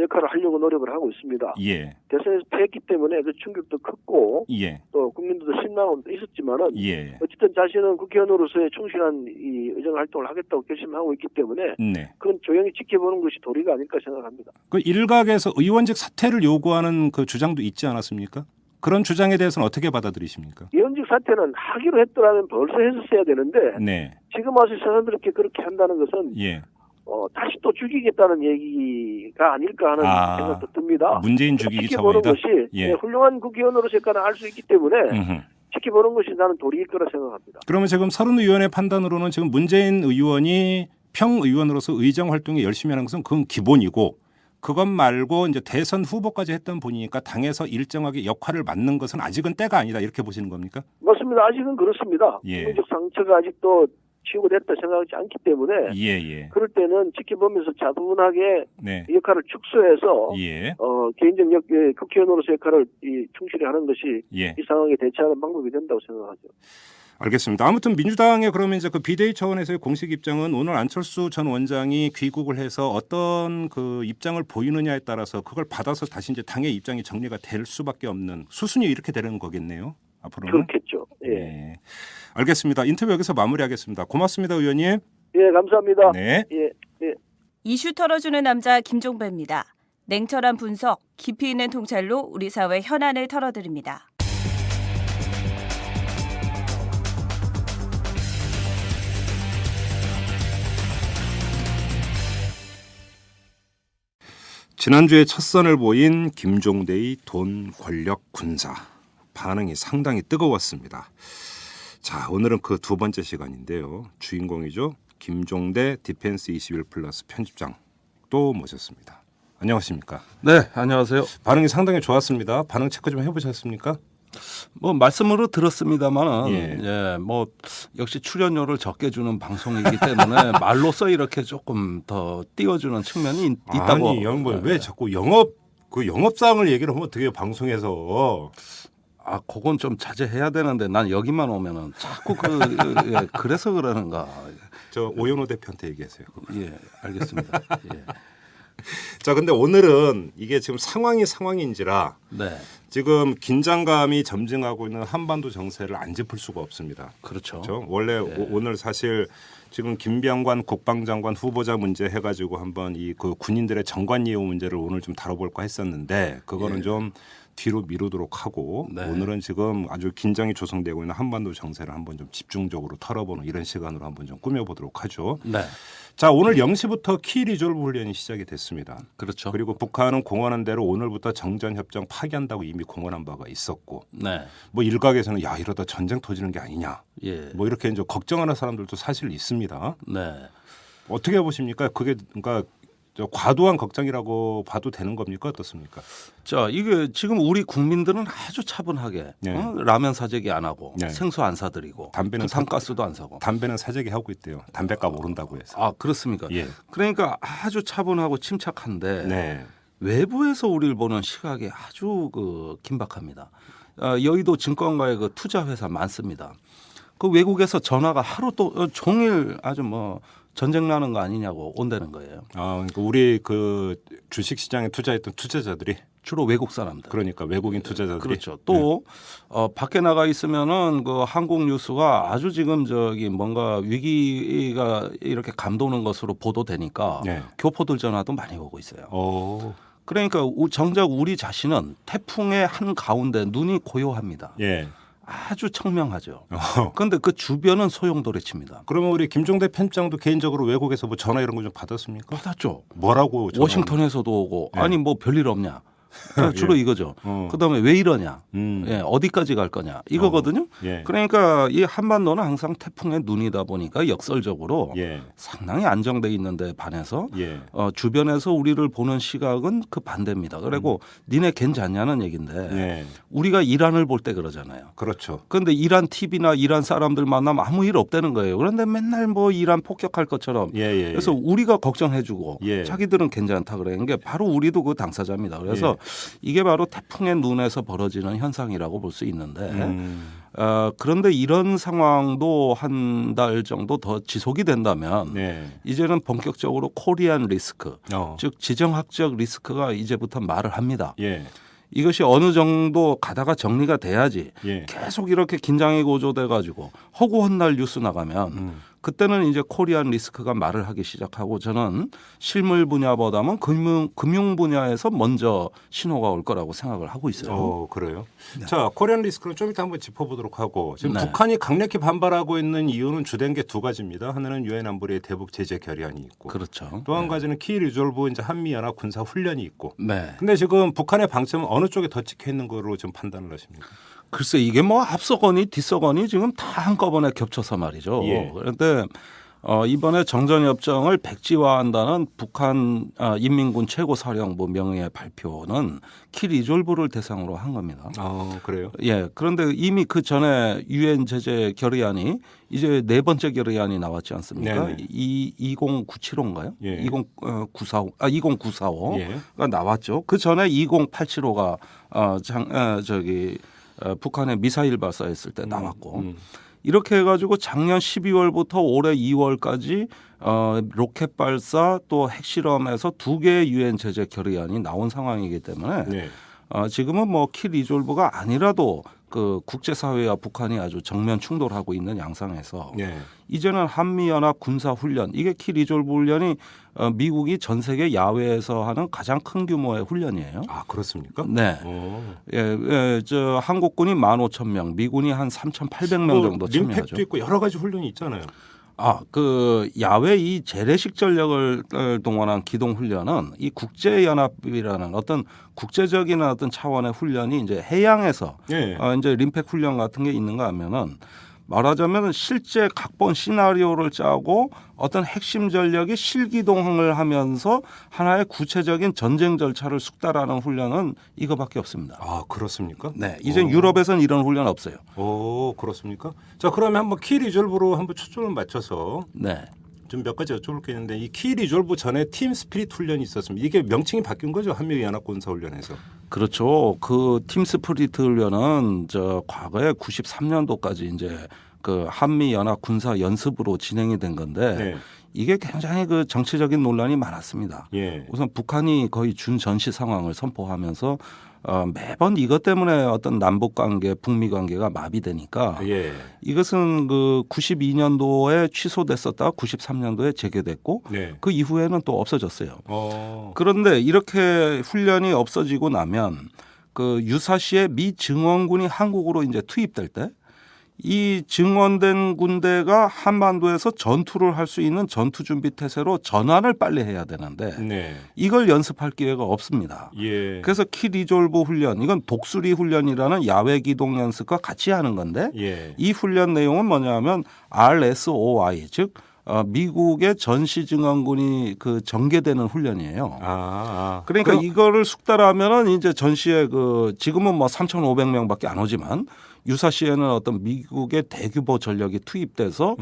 역할을 하려고 노력을 하고 있습니다. 예. 대선에서 패했기 때문에 그 충격도 컸고 예. 또 국민들도 신나움도 있었지만은 예. 어쨌든 자신은 국회의원으로서의 충실한 이 의정 활동을 하겠다고 결심하고 있기 때문에 네. 그건 조용히 지켜보는 것이 도리가 아닐까 생각합니다. 그 일각에서 의원직 사퇴를 요구하는 그 주장도 있지 않았습니까? 그런 주장에 대해서는 어떻게 받아들이십니까? 의원직 사퇴는 하기로 했더라면 벌써 했었어야 되는데 네. 지금 와서 사람들께 그렇게 한다는 것은 예. 다시 또 죽이겠다는 얘기가 아닐까 하는 생각도 듭니다. 문재인 죽이기 지켜보는 차원이다. 것이 예. 훌륭한 국회의원으로서 역할을 할 수 있기 때문에 음흠. 지켜보는 것이 나는 도리일 거라 생각합니다. 그러면 지금 서른 의원의 판단으로는 지금 문재인 의원이 평의원으로서 의정 활동에 열심히 하는 것은 그건 기본이고 그것 말고 이제 대선 후보까지 했던 분이니까 당에서 일정하게 역할을 맡는 것은 아직은 때가 아니다 이렇게 보시는 겁니까? 맞습니다. 아직은 그렇습니다. 예. 국민적 상처가 아직도 치유가 됐다 생각하지 않기 때문에 예. 그럴 때는 지켜보면서 차분하게 네. 역할을 축소해서 예. 개인적 국회의원으로서 역할을 충실히 하는 것이 예. 이 상황에 대처하는 방법이 된다고 생각하죠. 알겠습니다. 아무튼 민주당의 그러면 이제 그 비대위 차원에서의 공식 입장은 오늘 안철수 전 원장이 귀국을 해서 어떤 그 입장을 보이느냐에 따라서 그걸 받아서 다시 이제 당의 입장이 정리가 될 수밖에 없는 수순이 이렇게 되는 거겠네요. 앞으로는. 그렇겠죠. 예. 네. 알겠습니다. 인터뷰 여기서 마무리하겠습니다. 고맙습니다, 의원님. 예, 감사합니다. 네. 예. 이슈 털어주는 남자 김종배입니다. 냉철한 분석, 깊이 있는 통찰로 우리 사회 현안을 털어드립니다. 지난주에 첫 선을 보인 김종대의 돈, 권력, 군사. 반응이 상당히 뜨거웠습니다. 자, 오늘은 그 두 번째 시간인데요. 주인공이죠. 김종대 디펜스 21 플러스 편집장 또 모셨습니다. 안녕하십니까? 네, 안녕하세요. 반응이 상당히 좋았습니다. 반응 체크 좀 해보셨습니까? 뭐 말씀으로 들었습니다만은 예. 뭐 역시 출연료를 적게 주는 방송이기 때문에 말로써 이렇게 조금 더 띄워주는 측면이 있다고. 아니, 양반 왜 자꾸 영업사항을 얘기를 하면 어떻게 해요, 방송에서? 아, 그건 좀 자제해야 되는데 난 여기만 오면은 자꾸 그래서 그러는가. 저 오연호 대표한테 얘기하세요. 예, 알겠습니다. 예. 자, 근데 오늘은 이게 지금 상황인지라 네, 지금 긴장감이 점증하고 있는 한반도 정세를 안 짚을 수가 없습니다. 그렇죠. 그렇죠? 원래 오늘 사실 지금 김병관 국방장관 후보자 문제 해가지고 한번 이 그 군인들의 정관 예우 문제를 오늘 좀 다뤄볼까 했었는데 그거는 좀 뒤로 미루도록 하고 네. 오늘은 지금 아주 긴장이 조성되고 있는 한반도 정세를 한번 좀 집중적으로 털어보는 이런 시간으로 한번 좀 꾸며보도록 하죠. 네, 자, 오늘 0시부터 키 리졸브 훈련이 시작이 됐습니다. 그렇죠. 그리고 북한은 공언한 대로 오늘부터 정전협정 파기한다고 이미 공언한 바가 있었고 네, 뭐 일각에서는 야 이러다 전쟁 터지는 게 아니냐 예, 뭐 이렇게 이제 걱정하는 사람들도 사실 있습니다. 네. 어떻게 보십니까? 그게 그러니까 과도한 걱정이라고 봐도 되는 겁니까? 어떻습니까? 자, 이게 지금 우리 국민들은 아주 차분하게 네. 라면 사재기 안 하고 네. 생수 안 사드리고 담배는 부탄가스도 안 사고. 담배는 사재기 하고 있대요. 담배값 오른다고 해서. 아, 그렇습니까? 예. 그러니까 아주 차분하고 침착한데 네. 외부에서 우리를 보는 시각이 아주 긴박합니다. 여의도 증권가의 그 투자 회사 많습니다. 그 외국에서 전화가 하루 또 종일 아주 뭐 전쟁 나는 거 아니냐고 온다는 거예요. 아, 그러니까 우리 그 주식 시장에 투자했던 투자자들이 주로 외국 사람들. 그러니까 외국인 투자자들이 그렇죠. 또 밖에 나가 있으면은 그 한국 뉴스가 아주 지금 뭔가 위기가 이렇게 감도는 것으로 보도되니까 네. 교포들 전화도 많이 오고 있어요. 오. 그러니까 정작 우리 자신은 태풍의 한 가운데 눈이 고요합니다. 예. 아주 청명하죠. 그런데 그 주변은 소용돌이칩니다. 그러면 우리 김종대 편집장도 개인적으로 외국에서 뭐 전화 이런 거 좀 받았습니까? 받았죠. 뭐라고? 전화 워싱턴에서도 오고 네. 아니 뭐 별일 없냐. 주로 이거죠. 그다음에 왜 이러냐. 예, 어디까지 갈 거냐. 이거거든요. 예. 그러니까 이 한반도는 항상 태풍의 눈이다 보니까 역설적으로 예. 상당히 안정돼 있는데 반해서 예. 주변에서 우리를 보는 시각은 그 반대입니다. 그리고 니네 괜찮냐는 얘기인데 예. 우리가 이란을 볼 때 그러잖아요. 그렇죠. 그런데 이란 TV나 이란 사람들 만나면 아무 일 없다는 거예요. 그런데 맨날 뭐 이란 폭격할 것처럼. 예, 예, 그래서 우리가 걱정해주고 예. 자기들은 괜찮다 그러는 게 바로 우리도 그 당사자입니다. 그래서 예. 이게 바로 태풍의 눈에서 벌어지는 현상이라고 볼 수 있는데 음. 그런데 이런 상황도 한 달 정도 더 지속이 된다면 네. 이제는 본격적으로 코리안 리스크, 어. 즉 지정학적 리스크가 이제부터 말을 합니다. 예. 이것이 어느 정도 가다가 정리가 돼야지 예. 계속 이렇게 긴장이 고조돼 가지고 허구헌날 뉴스 나가면 그때는 이제 코리안 리스크가 말을 하기 시작하고 저는 실물 분야보다는 금융 분야에서 먼저 신호가 올 거라고 생각을 하고 있어요. 그래요. 자, 코리안 리스크는 좀 이따 한번 짚어보도록 하고 지금 네. 북한이 강력히 반발하고 있는 이유는 주된 게 두 가지입니다. 하나는 유엔 안보리의 대북 제재 결의안이 있고 그렇죠. 또 한 가지는 키 리졸브 이제 한미 연합 군사 훈련이 있고. 네. 근데 지금 북한의 방점은 어느 쪽에 더 찍혀 있는 거로 좀 판단을 하십니까? 글쎄 이게 뭐 앞서거니 뒤서거니 지금 다 한꺼번에 겹쳐서 말이죠. 예. 그런데 이번에 정전협정을 백지화한다는 북한 인민군 최고사령부 명의의 발표는 키 리졸브를 대상으로 한 겁니다. 그래요? 예. 그런데 이미 그 전에 유엔 제재 결의안이 이제 네 번째 결의안이 나왔지 않습니까? 네네. 20975인가요? 예. 20945가 예. 나왔죠. 그 전에 20875가 북한의 미사일 발사했을 때 나왔고 이렇게 해가지고 작년 12월부터 올해 2월까지 로켓 발사 또 핵실험에서 두 개의 유엔 제재 결의안이 나온 상황이기 때문에 네. 지금은 뭐 키 리졸브가 아니라도 그 국제사회와 북한이 아주 정면 충돌하고 있는 양상에서 네. 이제는 한미연합 군사훈련 이게 키 리졸브 훈련이 미국이 전 세계 야외에서 하는 가장 큰 규모의 훈련이에요. 아, 그렇습니까? 네. 저 한국군이 15,000명, 미군이 한 3,800명 정도 참여하죠. 림팩도 있고 여러 가지 훈련이 있잖아요. 그 야외 이 재래식 전력을 동원한 기동 훈련은 이 국제연합이라는 어떤 국제적인 어떤 차원의 훈련이 이제 해양에서 예. 이제 림팩 훈련 같은 게 있는가 하면은 말하자면 실제 각본 시나리오를 짜고 어떤 핵심 전력이 실기동을 하면서 하나의 구체적인 전쟁 절차를 숙달하는 훈련은 이거밖에 없습니다. 아, 그렇습니까? 네, 이제 유럽에서는 이런 훈련 없어요. 오, 그렇습니까? 자, 그러면 한번 키 리졸브로 한번 초점을 맞춰서 네. 좀 몇 가지 여쭤볼 게 있는데 이 키 리졸브 전에 팀 스피릿 훈련이 있었습니다. 이게 명칭이 바뀐 거죠? 한미 연합 군사 훈련에서. 그렇죠. 그 팀 스프리트 훈련은 저 과거에 93년도까지 이제 그 한미 연합 군사 연습으로 진행이 된 건데 네. 이게 굉장히 그 정치적인 논란이 많았습니다. 예. 우선 북한이 거의 준전시 상황을 선포하면서 매번 이것 때문에 어떤 남북 관계, 북미 관계가 마비되니까 예. 이것은 그 92년도에 취소됐었다 93년도에 재개됐고 네. 그 이후에는 또 없어졌어요. 어. 그런데 이렇게 훈련이 없어지고 나면 그 유사시에 미 증원군이 한국으로 이제 투입될 때 이 증원된 군대가 한반도에서 전투를 할 수 있는 전투 준비 태세로 전환을 빨리 해야 되는데 네. 이걸 연습할 기회가 없습니다. 예. 그래서 키 리졸브 훈련 이건 독수리 훈련이라는 야외 기동 연습과 같이 하는 건데 예. 이 훈련 내용은 뭐냐면 RSOI 즉 미국의 전시 증원군이 그 전개되는 훈련이에요. 그러니까 이거를 숙달하면은 이제 전시에 그 지금은 뭐 3,500명밖에 안 오지만 유사시에는 어떤 미국의 대규모 전력이 투입돼서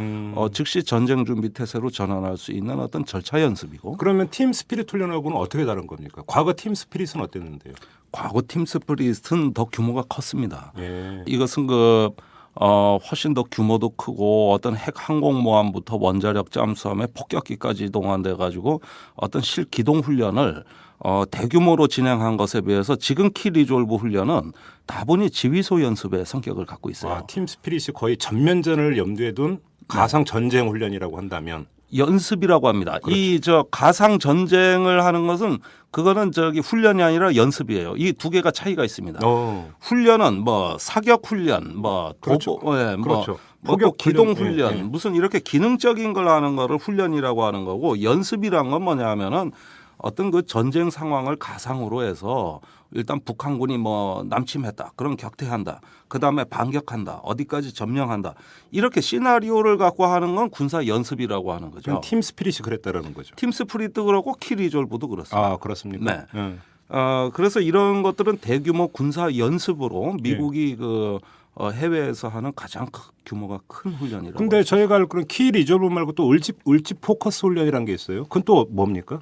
즉시 전쟁 준비 태세로 전환할 수 있는 어떤 절차 연습이고. 그러면 팀 스피릿 훈련하고는 어떻게 다른 겁니까? 과거 팀 스피릿은 어땠는데요? 과거 팀 스피릿은 더 규모가 컸습니다. 예. 이것은 훨씬 더 규모도 크고 어떤 핵 항공모함부터 원자력 잠수함에 폭격기까지 동원돼 가지고 어떤 실기동 훈련을 대규모로 진행한 것에 비해서 지금 키 리졸브 훈련은 다분히 지휘소 연습의 성격을 갖고 있어요. 팀 스피릿이 거의 전면전을 염두에 둔 가상 전쟁 훈련이라고 한다면 연습이라고 합니다. 그렇죠. 이 저 가상 전쟁을 하는 것은 그거는 저기 훈련이 아니라 연습이에요. 이 두 개가 차이가 있습니다. 훈련은 뭐 사격 훈련, 뭐 그렇죠. 뭐 그렇죠. 또 기동 훈련, 예, 예. 무슨 이렇게 기능적인 걸 하는 거를 훈련이라고 하는 거고, 연습이란 건 뭐냐면은 어떤 그 전쟁 상황을 가상으로 해서 일단 북한군이 뭐 남침했다, 그럼 격퇴한다, 그 다음에 반격한다, 어디까지 점령한다, 이렇게 시나리오를 갖고 하는 건 군사 연습이라고 하는 거죠. 그럼 팀 스피릿이 그랬다라는 거죠. 팀 스프리트 그렇고 키 리졸브도 그렇습니다. 아, 그렇습니까? 네. 그래서 이런 것들은 대규모 군사 연습으로 미국이 예. 그 해외에서 하는 가장 규모가 큰 훈련이라고. 근데 저희가 알 그런 키 리졸브 말고 또 을지 포커스 훈련이라는 게 있어요. 그건 또 뭡니까?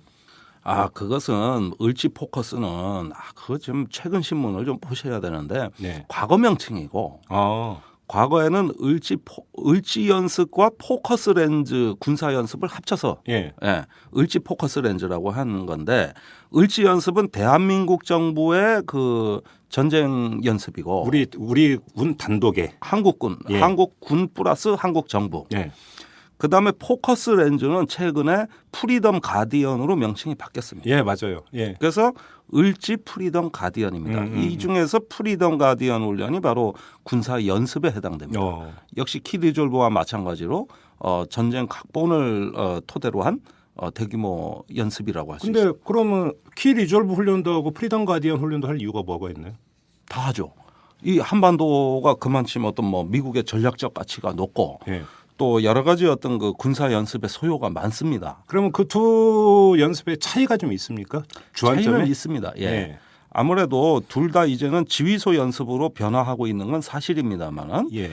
그것은 을지 포커스는 그거 좀 최근 신문을 좀 보셔야 되는데 네. 과거 명칭이고, 아, 과거에는 을지 연습과 포커스 렌즈 군사 연습을 합쳐서 예. 을지 포커스 렌즈라고 하는 건데, 을지 연습은 대한민국 정부의 그 전쟁 연습이고, 우리 군 단독에. 한국군, 예. 한국군 플러스 한국 정부. 예. 그다음에 포커스 렌즈는 최근에 프리덤 가디언으로 명칭이 바뀌었습니다. 예, 맞아요. 예. 그래서 을지 프리덤 가디언입니다. 이 중에서 프리덤 가디언 훈련이 바로 군사 연습에 해당됩니다. 역시 키 리졸브와 마찬가지로 전쟁 각본을 토대로 한 대규모 연습이라고 할 수 있습니다. 근데 그러면 키 리졸브 훈련도 하고 프리덤 가디언 훈련도 할 이유가 뭐가 있나요? 다 하죠. 이 한반도가 그만큼 어떤 뭐 미국의 전략적 가치가 높고, 예. 또 여러 가지 어떤 그 군사 연습의 소요가 많습니다. 그러면 그 두 연습의 차이가 좀 있습니까? 주안점에? 차이는 있습니다. 예. 예. 아무래도 둘 다 이제는 지휘소 연습으로 변화하고 있는 건 사실입니다만은, 예.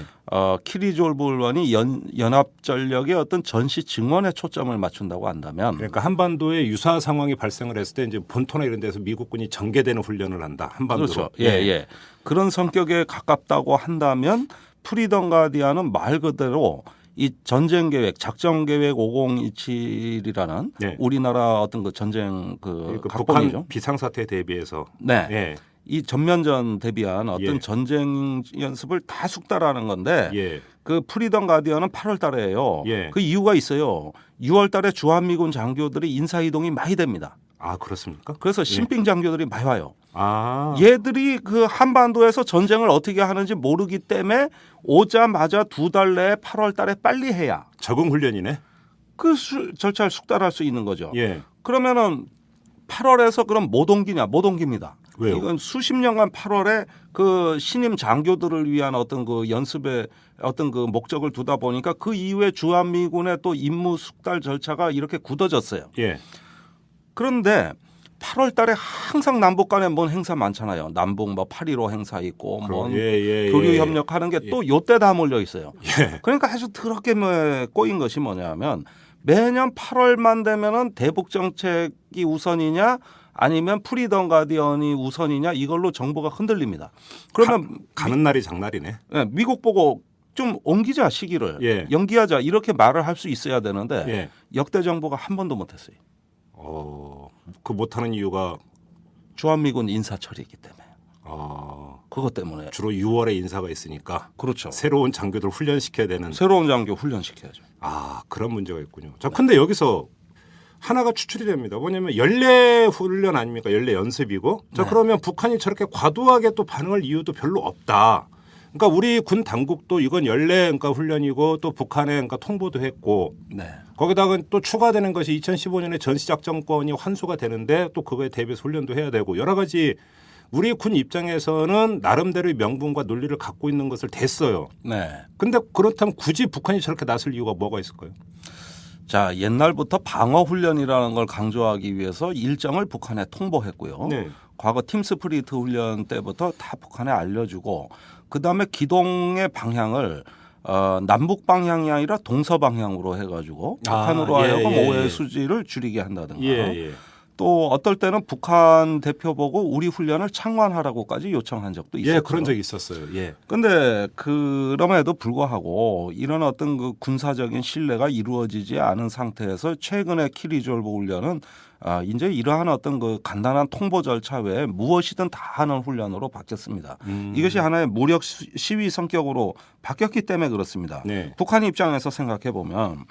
키리졸브 훈련이 연합 전력의 어떤 전시 증원에 초점을 맞춘다고 한다면, 그러니까 한반도에 유사 상황이 발생을 했을 때 이제 본토나 이런 데서 미국군이 전개되는 훈련을 한다. 한반도로. 그렇죠. 예. 그런 성격에 가깝다고 한다면 프리덤 가디언은 말 그대로 이 전쟁 계획, 작전 계획 5027이라는 예. 우리나라 어떤 그 전쟁 그 북한 각본이죠. 비상사태에 대비해서. 네. 예. 이 전면전 대비한 어떤 예. 전쟁 연습을 다 숙달하는 건데, 예. 그 프리덤 가디언은 8월 달에요. 예. 그 이유가 있어요. 6월 달에 주한미군 장교들이 인사이동이 많이 됩니다. 아, 그렇습니까? 그래서 신兵 장교들이 많이 와요. 아. 얘들이 그 한반도에서 전쟁을 어떻게 하는지 모르기 때문에 오자마자 2달 내에 8월 달에 빨리 해야 적응 훈련이네. 그 절차를 숙달할 수 있는 거죠. 예. 그러면은 8월에서 그럼 못 옮기냐? 못 옮깁니다. 왜요? 이건 수십 년간 8월에 그 신임 장교들을 위한 어떤 그 연습의 어떤 그 목적을 두다 보니까 그 이후에 주한미군의 또 임무 숙달 절차가 이렇게 굳어졌어요. 예. 그런데 8월 달에 항상 남북 간에 뭔 행사 많잖아요. 남북 뭐 8.15 행사 있고 뭐 교류 협력하는 게 또 요때 다 몰려 있어요. 예. 그러니까 아주 더럽게 꼬인 것이 뭐냐면, 매년 8월만 되면은 대북 정책이 우선이냐 아니면 프리덤 가디언이 우선이냐, 이걸로 정보가 흔들립니다. 그러면 가는 날이 장날이네. 미국 보고 좀 옮기자, 시기를 예. 연기하자, 이렇게 말을 할 수 있어야 되는데 예. 역대 정부가 한 번도 못했어요. 그 못하는 이유가 주한미군 인사처리이기 때문에. 그것 때문에. 주로 6월에 인사가 있으니까. 그렇죠. 새로운 장교들 훈련시켜야 되는. 새로운 장교 훈련시켜야죠. 그런 문제가 있군요. 자, 근데 여기서 하나가 추출이 됩니다. 뭐냐면 연례 훈련 아닙니까? 연례 연습이고. 자, 그러면 북한이 저렇게 과도하게 또 반응할 이유도 별로 없다. 그러니까 우리 군 당국도 이건 연례 그러니까 훈련이고, 또 북한에 그러니까 통보도 했고. 네. 거기다가 또 추가되는 것이 2015년에 전시작전권이 환수가 되는데 또 그거에 대비해서 훈련도 해야 되고, 여러 가지 우리 군 입장에서는 나름대로의 명분과 논리를 갖고 있는 것을 댔어요. 네. 근데 그렇다면 굳이 북한이 저렇게 나설 이유가 뭐가 있을까요? 자, 옛날부터 방어 훈련이라는 걸 강조하기 위해서 일정을 북한에 통보했고요. 네. 과거 팀 스프리트 훈련 때부터 다 북한에 알려주고, 그다음에 기동의 방향을 남북 방향이 아니라 동서 방향으로 해가지고 북한으로 하여금 오해 수지를 줄이게 한다든가. 또 어떨 때는 북한 대표 보고 우리 훈련을 창관하라고까지 요청한 적도 있었죠. 예, 그런 적이 있었어요. 예. 그런데 그럼에도 불구하고 이런 어떤 그 군사적인 신뢰가 이루어지지 않은 상태에서 최근에 키 리졸브 훈련은 이제 이러한 어떤 그 간단한 통보 절차 외에 무엇이든 다 하는 훈련으로 바뀌었습니다. 이것이 하나의 무력 시위 성격으로 바뀌었기 때문에 그렇습니다. 네. 북한 입장에서 생각해 보면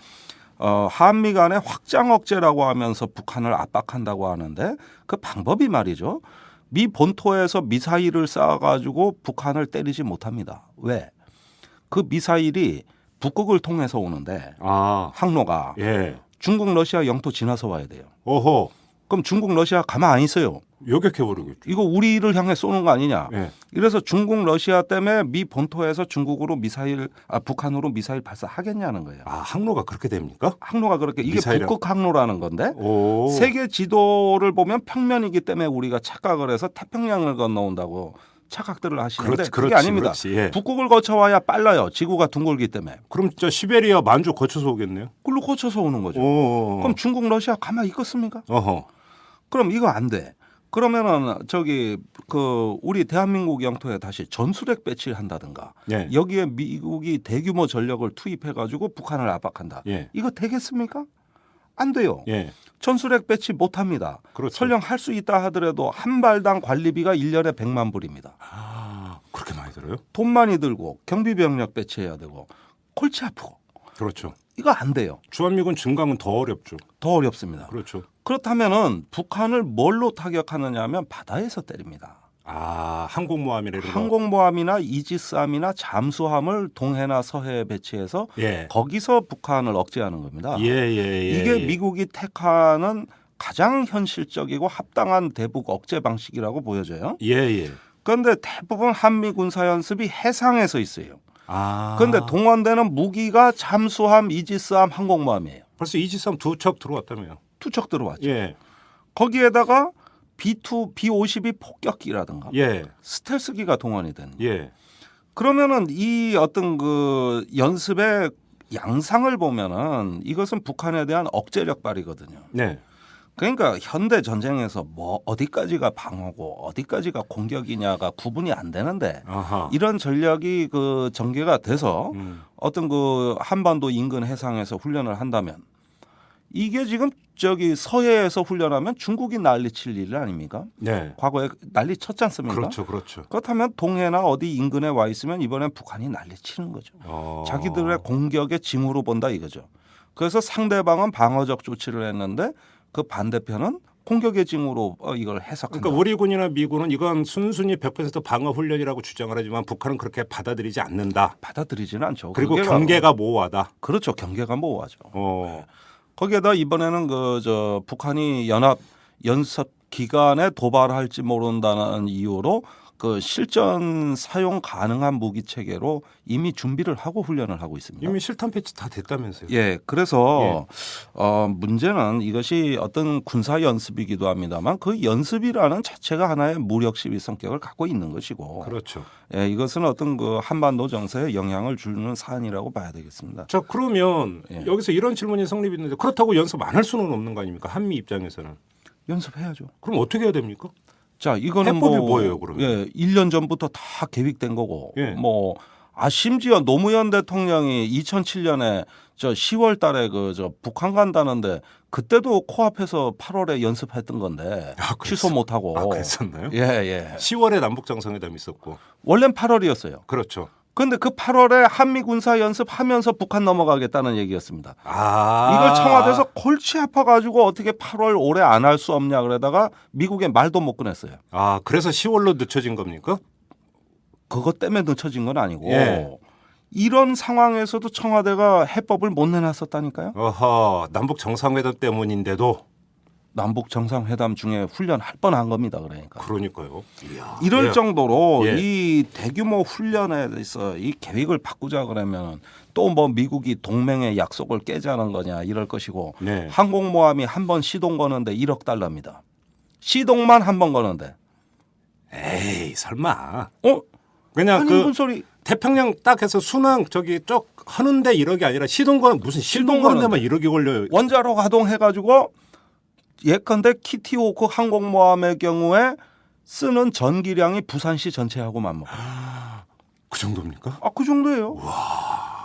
한미 간의 확장 억제라고 하면서 북한을 압박한다고 하는데 그 방법이 말이죠. 미 본토에서 미사일을 쏴가지고 북한을 때리지 못합니다. 왜? 그 미사일이 북극을 통해서 오는데 아, 항로가 예. 중국 러시아 영토 지나서 와야 돼요. 오호. 그럼 중국 러시아 가만 안 있어요. 요격해 버리겠죠. 이거 우리를 향해 쏘는 거 아니냐. 예. 이래서 중국 러시아 때문에 미 본토에서 중국으로 북한으로 미사일 발사하겠냐는 거예요. 아, 항로가 그렇게 됩니까? 항로가 그렇게 이게 미사일이요? 북극 항로라는 건데 오. 세계 지도를 보면 평면이기 때문에 우리가 착각을 해서 태평양을 건너온다고 착각들을 하시는데 그게 아닙니다. 그렇지. 예. 북극을 거쳐와야 빨라요. 지구가 둥글기 때문에. 그럼 저 시베리아 만주 거쳐서 오겠네요. 그걸로 거쳐서 오는 거죠. 오. 그럼 중국 러시아 가만히 있겠습니까? 어허. 그럼 이거 안 돼. 그러면은 우리 대한민국 영토에 다시 전술핵 배치를 한다든가 예. 여기에 미국이 대규모 전력을 투입해 가지고 북한을 압박한다. 예. 이거 되겠습니까? 안 돼요. 예. 전술핵 배치 못 합니다. 그렇죠. 설령 할 수 있다 하더라도 한 발당 관리비가 1년에 100만 불입니다. 아, 그렇게 많이 들어요? 돈 많이 들고 경비 병력 배치해야 되고 골치 아프고 그렇죠. 이거 안 돼요. 주한미군 증강은 더 어렵죠. 더 어렵습니다. 그렇죠. 그렇다면은 북한을 뭘로 타격하느냐 하면 바다에서 때립니다. 아, 항공모함이나 이런 거. 항공모함이나 이지스함이나 잠수함을 동해나 서해에 배치해서 예. 거기서 북한을 억제하는 겁니다. 예. 이게 미국이 택하는 가장 현실적이고 합당한 대북 억제 방식이라고 보여져요. 예. 그런데 대부분 한미 군사 연습이 해상에서 있어요. 아. 그런데 동원되는 무기가 잠수함, 이지스함, 항공모함이에요. 벌써 이지스함 2척 들어왔다며요. 투척 들어왔죠. 예. 거기에다가 B-52 폭격기라든가 예. 스텔스기가 동원이 된. 예. 그러면은 이 어떤 그 연습의 양상을 보면은 이것은 북한에 대한 억제력 발휘거든요. 네. 그러니까 현대 전쟁에서 뭐 어디까지가 방어고 어디까지가 공격이냐가 구분이 안 되는데 아하. 이런 전략이 그 전개가 돼서 어떤 그 한반도 인근 해상에서 훈련을 한다면 이게 지금 저기 서해에서 훈련하면 중국이 난리칠 일 아닙니까? 네. 과거에 난리 쳤지 않습니까? 그렇죠. 그렇죠. 그렇다면 동해나 어디 인근에 와 있으면 이번엔 북한이 난리치는 거죠. 자기들의 공격의 징후로 본다 이거죠. 그래서 상대방은 방어적 조치를 했는데 그 반대편은 공격의 징후로 이걸 해석한다. 그러니까 우리 군이나 미군은 이건 순순히 100% 방어 훈련이라고 주장을 하지만 북한은 그렇게 받아들이지 않는다. 받아들이지는 않죠. 그리고 그게 경계가 모호하다. 그렇죠. 경계가 모호하죠. 어. 거기에다 이번에는 북한이 연합 연습 기간에 도발할지 모른다는 이유로 그 실전 사용 가능한 무기 체계로 이미 준비를 하고 훈련을 하고 있습니다. 이미 실탄 패치 다 됐다면서요. 예, 그래서 문제는 이것이 어떤 군사 연습이기도 합니다만 그 연습이라는 자체가 하나의 무력 시위 성격을 갖고 있는 것이고, 그렇죠. 예, 이것은 어떤 그 한반도 정세에 영향을 주는 사안이라고 봐야 되겠습니다. 자, 그러면 예. 여기서 이런 질문이 성립했는데 그렇다고 연습 안 할 수는 없는 거 아닙니까? 한미 입장에서는. 연습해야죠. 그럼 어떻게 해야 됩니까? 자, 이거는 해법이 뭐예요, 그러면? 예, 1년 전부터 다 계획된 거고, 예. 심지어 노무현 대통령이 2007년에 저 10월 달에 북한 간다는데 그때도 코앞에서 8월에 연습했던 건데 취소 못 하고. 아, 그랬었나요? 예. 10월에 남북 정상회담 있었고. 원래는 8월이었어요. 그렇죠. 그런데 그 8월에 한미 군사 연습하면서 북한 넘어가겠다는 얘기였습니다. 아. 이걸 청와대에서 골치 아파가지고 어떻게 8월 올해 안 할 수 없냐 그러다가 미국에 말도 못 꺼냈어요. 아, 그래서 10월로 늦춰진 겁니까? 그것 때문에 늦춰진 건 아니고 예. 이런 상황에서도 청와대가 해법을 못 내놨었다니까요. 어허, 남북 정상회담 때문인데도. 남북 정상회담 중에 훈련할 뻔한 겁니다. 그러니까. 그러니까요. 이야. 이럴 예. 정도로 예. 이 대규모 훈련에 대해서 이 계획을 바꾸자 그러면 또 미국이 동맹의 약속을 깨자는 거냐 이럴 것이고 네. 항공모함이 한 번 시동 거는데 1억 달러입니다. 시동만 한 번 거는데. 에이, 설마. 어? 그냥 아니 무슨 소리? 태평양 딱 해서 순항 저기 쭉 하는데 1억이 아니라 시동 거는 무슨 시동 거는 데만 1억이 걸려요. 원자로 가동해가지고 예컨대 키티호크 항공모함의 경우에 쓰는 전기량이 부산시 전체하고 맞먹어요. 그 정도입니까? 그 정도예요.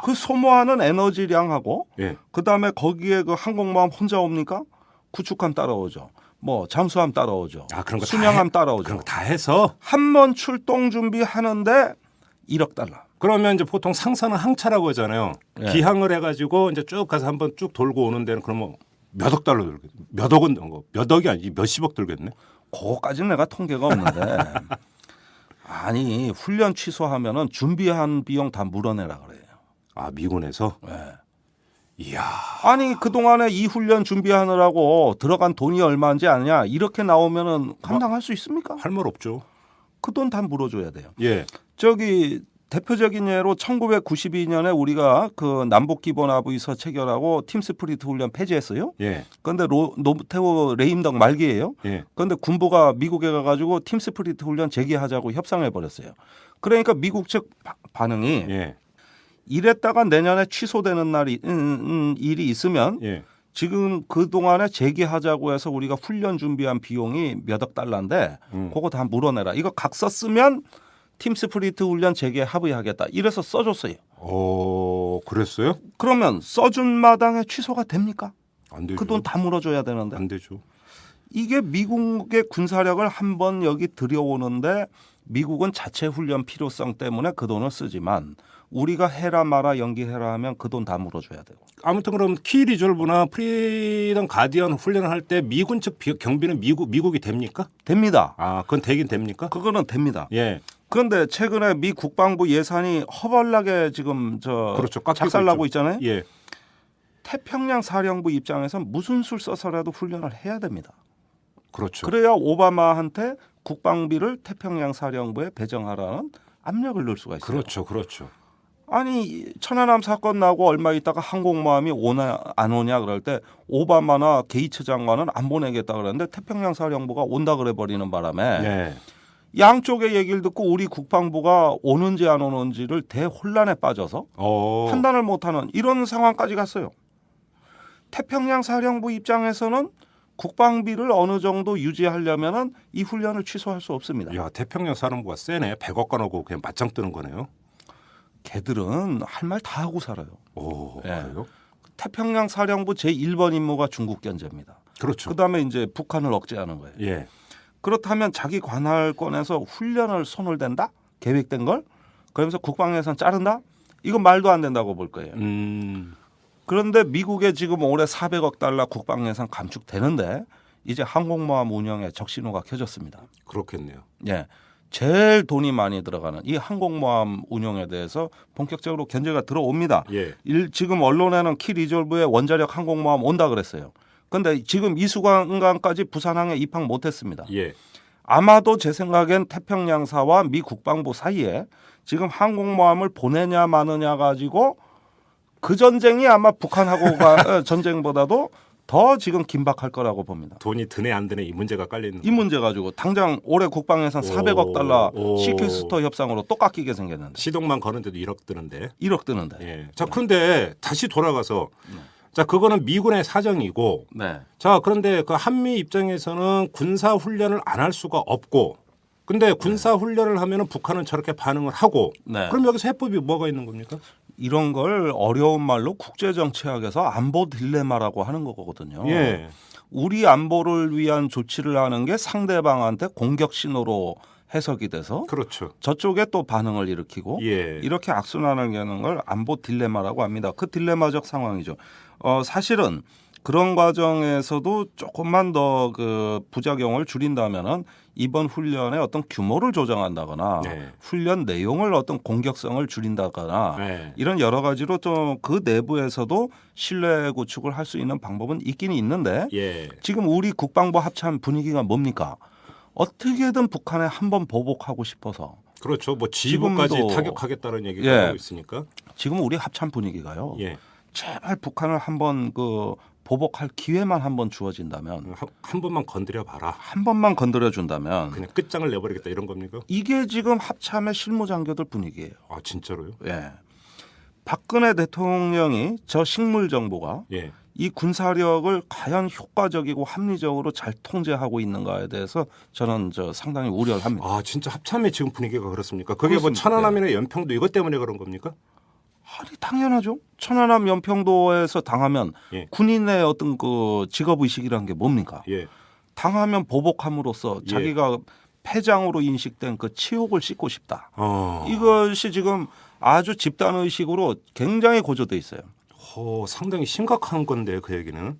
그 소모하는 에너지량하고 예. 그다음에 거기에 그 항공모함 혼자 옵니까? 구축함 따라오죠. 잠수함 따라오죠. 아, 그런 거 순양함 따라오죠. 그런 거 다 해서 한 번 출동 준비하는데 1억 달러. 그러면 이제 보통 상사는 항차라고 하잖아요. 예. 기항을 해가지고 이제 쭉 가서 한번 쭉 돌고 오는 데는 그러면 몇 억 달러 들겠네. 몇 억은 몇 억이 아니지 몇십억 들겠네. 그거까지는 내가 통계가 없는데 아니 훈련 취소하면은 준비한 비용 다 물어내라 그래요. 아 미군에서? 예. 이야. 아니 그동안에 이 훈련 준비하느라고 들어간 돈이 얼마인지 아냐 이렇게 나오면은 감당할 수 있습니까? 할 말 없죠. 그 돈 다 물어줘야 돼요. 예. 저기 대표적인 예로 1992년에 우리가 그 남북기본합의서 체결하고 팀스프리트 훈련 폐지했어요. 예. 그런데 노태우 레임덕 말기예요. 예. 그런데 군부가 미국에 가가지고 팀스프리트 훈련 재개하자고 협상을 벌였어요. 그러니까 미국 측 반응이 예. 이랬다가 내년에 취소되는 날이 일이 있으면 예. 지금 그 동안에 재개하자고 해서 우리가 훈련 준비한 비용이 몇 억 달러인데 그거 다 물어내라. 이거 각서 쓰면 팀스프리트 훈련 재개 합의하겠다. 이래서 써줬어요. 그랬어요? 그러면 써준 마당에 취소가 됩니까? 안 되죠. 그 돈 다 물어줘야 되는데. 안 되죠. 이게 미국의 군사력을 한번 여기 들여오는데 미국은 자체 훈련 필요성 때문에 그 돈을 쓰지만 우리가 해라 마라 연기해라 하면 그 돈 다 물어줘야 되고. 아무튼 그럼 키 리졸브나 프리덤 가디언 훈련을 할 때 미군 측 경비는 미국이 됩니까? 됩니다. 아, 그건 되긴 됩니까? 그거는 됩니다. 예. 그런데 최근에 미 국방부 예산이 허벌나게 지금 그렇죠. 깎이고 작살나고 있죠. 있잖아요. 예. 태평양 사령부 입장에서 무슨 술 써서라도 훈련을 해야 됩니다. 그렇죠. 그래야 오바마한테 국방비를 태평양 사령부에 배정하라는 압력을 넣을 수가 있어요. 그렇죠. 그렇죠. 아니 천안함 사건 나고 얼마 있다가 항공모함이 오나 안 오냐 그럴 때 오바마나 게이츠 장관은 안 보내겠다 그랬는데 태평양 사령부가 온다 그래 버리는 바람에 예. 양쪽의 얘기를 듣고 우리 국방부가 오는지 안 오는지를 대혼란에 빠져서 판단을 못하는 이런 상황까지 갔어요. 태평양 사령부 입장에서는 국방비를 어느 정도 유지하려면은 이 훈련을 취소할 수 없습니다. 야, 태평양 사령부가 세네. 100억 가놓고 그냥 맞짱 뜨는 거네요. 걔들은 할 말 다 하고 살아요. 오, 예. 그래요? 태평양 사령부 제1번 임무가 중국 견제입니다. 그렇죠. 그다음에 이제 북한을 억제하는 거예요. 예. 그렇다면 자기 관할권에서 훈련을 손을 댄다? 계획된 걸? 그러면서 국방예산 자른다? 이건 말도 안 된다고 볼 거예요. 그런데 미국에 지금 올해 400억 달러 국방예산 감축되는데 이제 항공모함 운영에 적신호가 켜졌습니다. 그렇겠네요. 예. 제일 돈이 많이 들어가는 이 항공모함 운영에 대해서 본격적으로 견제가 들어옵니다. 예. 지금 언론에는 키 리졸브의 원자력 항공모함 온다 그랬어요. 그런데 지금 이 순간까지 부산항에 입항 못했습니다. 예. 아마도 제 생각엔 태평양사와 미 국방부 사이에 지금 항공모함을 보내냐 마느냐 가지고 그 전쟁이 아마 북한하고 전쟁보다도 더 지금 긴박할 거라고 봅니다. 돈이 드네 안 드네 이 문제가 깔려 있는. 이 문제 가지고 당장 올해 국방예산 400억 달러 시큐스터 협상으로 또 깎이게 생겼는데 시동만 거는데도 1억 드는데. 1억 드는데. 예. 자, 그런데 다시 돌아가서 자, 그거는 미군의 사정이고. 네. 자, 그런데 그 한미 입장에서는 군사 훈련을 안 할 수가 없고. 근데 군사 훈련을 하면은 북한은 저렇게 반응을 하고. 네. 그럼 여기서 해법이 뭐가 있는 겁니까? 이런 걸 어려운 말로 국제정치학에서 안보 딜레마라고 하는 거거든요. 예. 우리 안보를 위한 조치를 하는 게 상대방한테 공격 신호로 해석이 돼서 그렇죠. 저쪽에 또 반응을 일으키고 예. 이렇게 악순환을 겪는 걸 안보 딜레마라고 합니다. 그 딜레마적 상황이죠. 사실은 그런 과정에서도 조금만 더 그 부작용을 줄인다면은 이번 훈련의 어떤 규모를 조정한다거나 네. 훈련 내용을 어떤 공격성을 줄인다거나 네. 이런 여러 가지로 좀 그 내부에서도 신뢰 구축을 할 수 있는 방법은 있긴 있는데 예. 지금 우리 국방부 합참 분위기가 뭡니까? 어떻게든 북한에 한번 보복하고 싶어서 그렇죠. 뭐 지구까지 지금도 타격하겠다는 얘기가 예. 나오고 있으니까. 지금 우리 합참 분위기가요. 예. 제발 북한을 한번 그 보복할 기회만 한번 주어진다면 한 번만 건드려 봐라. 한 번만 건드려 준다면 그냥 끝장을 내버리겠다 이런 겁니까? 이게 지금 합참의 실무장교들 분위기예요. 아, 진짜로요? 예. 박근혜 대통령이 저 식물 정보가 예. 이 군사력을 과연 효과적이고 합리적으로 잘 통제하고 있는가에 대해서 저는 상당히 우려를 합니다. 아, 진짜 합참의 지금 분위기가 그렇습니까? 그게 뭐 그렇습니다. 천안함이나 연평도 이것 때문에 그런 겁니까? 아니 당연하죠. 천안함 연평도에서 당하면 예. 군인의 어떤 그 직업 의식이라는 게 뭡니까? 예. 당하면 보복함으로써 예. 자기가 폐장으로 인식된 그 치욕을 씻고 싶다. 어. 이것이 지금 아주 집단 의식으로 굉장히 고조돼 있어요. 상당히 심각한 건데 그 얘기는.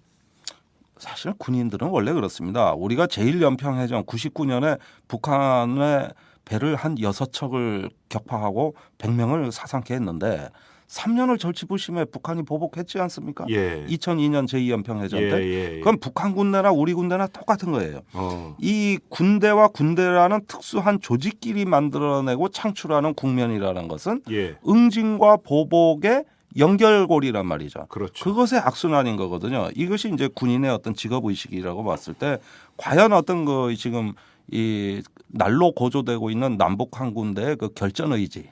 사실 군인들은 원래 그렇습니다. 우리가 제1연평해전 99년에 북한의 배를 한 6척을 격파하고 100명을 사상케 했는데 3년을 절치부심해 북한이 보복했지 않습니까? 예. 2002년 제2연평해전 때. 예. 그건 북한 군대나 우리 군대나 똑같은 거예요. 어. 이 군대와 군대라는 특수한 조직끼리 만들어내고 창출하는 국면이라는 것은 예. 응징과 보복의 연결고리란 말이죠. 그렇죠. 그것의 악순환인 거거든요. 이것이 이제 군인의 어떤 직업 의식이라고 봤을 때 과연 어떤 거 지금 이 날로 고조되고 있는 남북한 군대의 그 결전 의지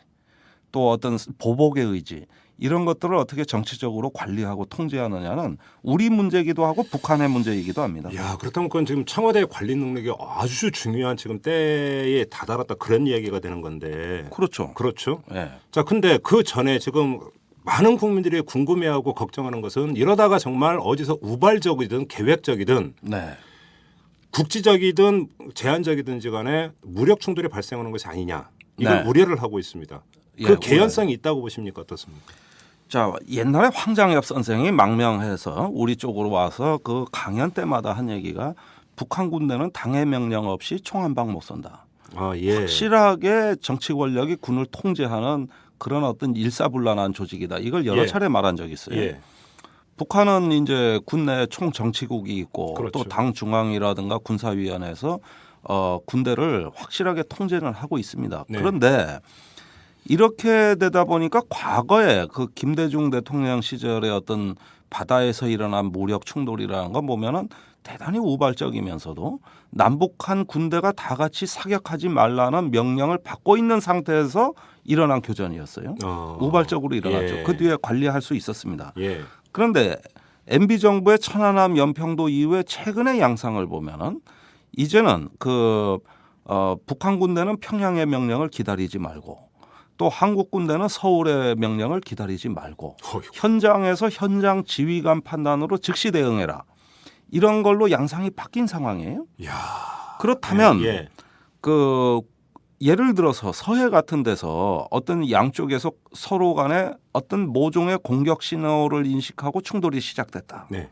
또 어떤 보복의 의지 이런 것들을 어떻게 정치적으로 관리하고 통제하느냐는 우리 문제이기도 하고 북한의 문제이기도 합니다. 야, 그렇다면 그건 지금 청와대 관리 능력이 아주 중요한 지금 때에 다다랐다 그런 이야기가 되는 건데. 그렇죠. 그렇죠. 예. 자, 근데 그 전에 지금 많은 국민들이 궁금해하고 걱정하는 것은 이러다가 정말 어디서 우발적이든 계획적이든 네. 국지적이든 제한적이든지 간에 무력 충돌이 발생하는 것이 아니냐. 이걸 네. 우려를 하고 있습니다. 예, 그 개연성이 있다고 보십니까? 어떻습니까? 자, 옛날에 황장엽 선생이 망명해서 우리 쪽으로 와서 그 강연 때마다 한 얘기가 북한 군대는 당의 명령 없이 총 한 방 못 쏜다. 아, 예. 확실하게 정치 권력이 군을 통제하는 그런 어떤 일사불란한 조직이다. 이걸 여러 예. 차례 말한 적이 있어요. 예. 북한은 이제 군내 총 정치국이 있고 그렇죠. 또 당 중앙이라든가 군사위원회에서 군대를 확실하게 통제는 하고 있습니다. 네. 그런데 이렇게 되다 보니까 과거에 그 김대중 대통령 시절의 어떤 바다에서 일어난 무력 충돌이라는 거 보면은 대단히 우발적이면서도 남북한 군대가 다 같이 사격하지 말라는 명령을 받고 있는 상태에서 일어난 교전이었어요. 우발적으로 일어났죠. 예. 그 뒤에 관리할 수 있었습니다. 예. 그런데 MB 정부의 천안함 연평도 이후에 최근의 양상을 보면은 이제는 북한 군대는 평양의 명령을 기다리지 말고 또 한국 군대는 서울의 명령을 기다리지 말고 어휴. 현장에서 현장 지휘관 판단으로 즉시 대응해라. 이런 걸로 양상이 바뀐 상황이에요. 야. 그렇다면 예. 예를 들어서 서해 같은 데서 어떤 양쪽에서 서로 간에 어떤 모종의 공격 신호를 인식하고 충돌이 시작됐다. 네.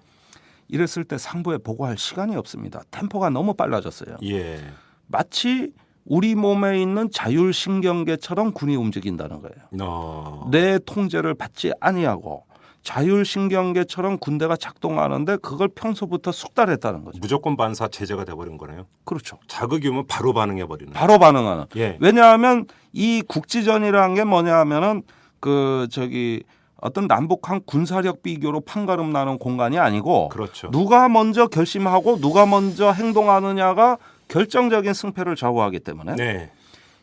이랬을 때 상부에 보고할 시간이 없습니다. 템포가 너무 빨라졌어요. 예. 마치 우리 몸에 있는 자율신경계처럼 군이 움직인다는 거예요. 내 통제를 받지 아니하고 자율신경계처럼 군대가 작동하는데 그걸 평소부터 숙달했다는 거죠. 무조건 반사 체제가 돼버린 거네요. 그렇죠. 자극이 오면 바로 반응해버리는. 바로 반응하는. 예. 왜냐하면 이 국지전이라는 게 뭐냐 하면은 어떤 남북한 군사력 비교로 판가름 나는 공간이 아니고 그렇죠. 누가 먼저 결심하고 누가 먼저 행동하느냐가 결정적인 승패를 좌우하기 때문에 네.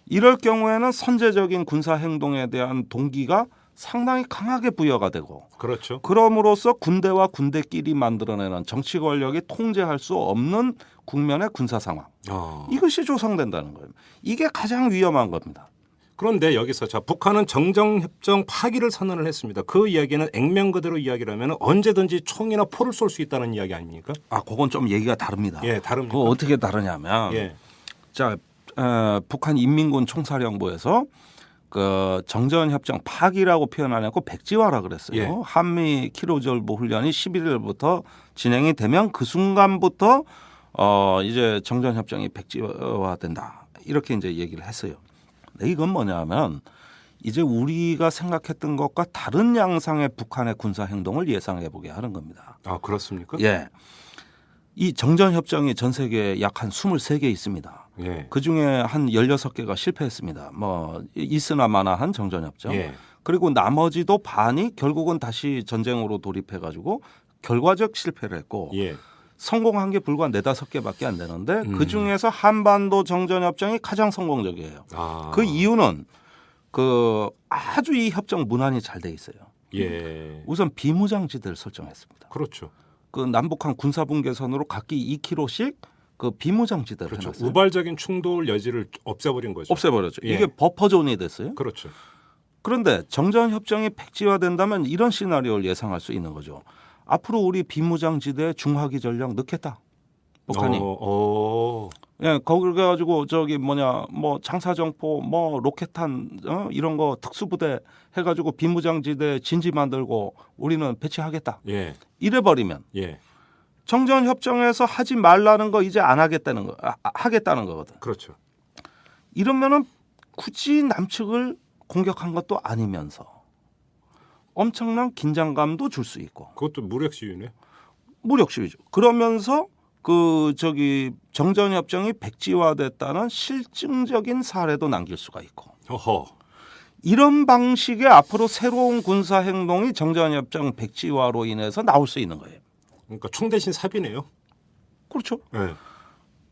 이럴 경우에는 선제적인 군사 행동에 대한 동기가 상당히 강하게 부여가 되고 그렇죠. 그럼으로써 군대와 군대끼리 만들어내는 정치 권력이 통제할 수 없는 국면의 군사 상황. 이것이 조성된다는 거예요. 이게 가장 위험한 겁니다. 그런데 여기서 자 북한은 정전협정 파기를 선언을 했습니다. 그 이야기는 액면 그대로 이야기라면 언제든지 총이나 포를 쏠 수 있다는 이야기 아닙니까? 그건 좀 얘기가 다릅니다. 예, 다릅니까? 그거 어떻게 다르냐면 예. 자 북한 인민군 총사령부에서 그 정전협정 파기라고 표현 안 했고 백지화라 그랬어요. 예. 한미 키로졸브 훈련이 11일부터 진행이 되면 그 순간부터 이제 정전협정이 백지화된다. 이렇게 이제 얘기를 했어요. 근데 이건 뭐냐면 이제 우리가 생각했던 것과 다른 양상의 북한의 군사 행동을 예상해 보게 하는 겁니다. 아, 그렇습니까? 예. 이 정전협정이 전 세계에 약 한 23개 있습니다. 예. 그중에 한 16개가 실패했습니다. 뭐 있으나 마나한 정전협정. 예. 그리고 나머지도 반이 결국은 다시 전쟁으로 돌입해 가지고 결과적 실패를 했고 예. 성공한 게 불과 4-5개밖에 안 되는데 그중에서 한반도 정전협정이 가장 성공적이에요. 그 이유는 아주 이 협정 문안이 잘 돼 있어요. 예. 우선 비무장지대를 설정했습니다. 그렇죠. 그 남북한 군사분계선으로 각기 2km씩 그 비무장지대를 그렇죠. 해놨어요. 우발적인 충돌 여지를 없애버린 거죠. 없애버렸죠. 예. 이게 버퍼존이 됐어요. 그렇죠. 그런데 정전협정이 백지화된다면 이런 시나리오를 예상할 수 있는 거죠. 앞으로 우리 비무장지대에 중화기 전력 넣겠다. 북한이. 예, 거기 가지고 저기 뭐냐 뭐 장사정포 뭐 로켓탄 이런 거 특수부대 해가지고 비무장지대 진지 만들고 우리는 배치하겠다. 예. 이래 버리면 예. 정전협정에서 하지 말라는 거 이제 안 하겠다는 거 하겠다는 거거든. 그렇죠. 이러면은 굳이 남측을 공격한 것도 아니면서 엄청난 긴장감도 줄 수 있고 그것도 무력 시위네. 무력 시위죠. 그러면서 그 저기 정전협정이 백지화됐다는 실증적인 사례도 남길 수가 있고 어허. 이런 방식의 앞으로 새로운 군사 행동이 정전협정 백지화로 인해서 나올 수 있는 거예요. 그러니까 총 대신 사비네요. 그렇죠. 예.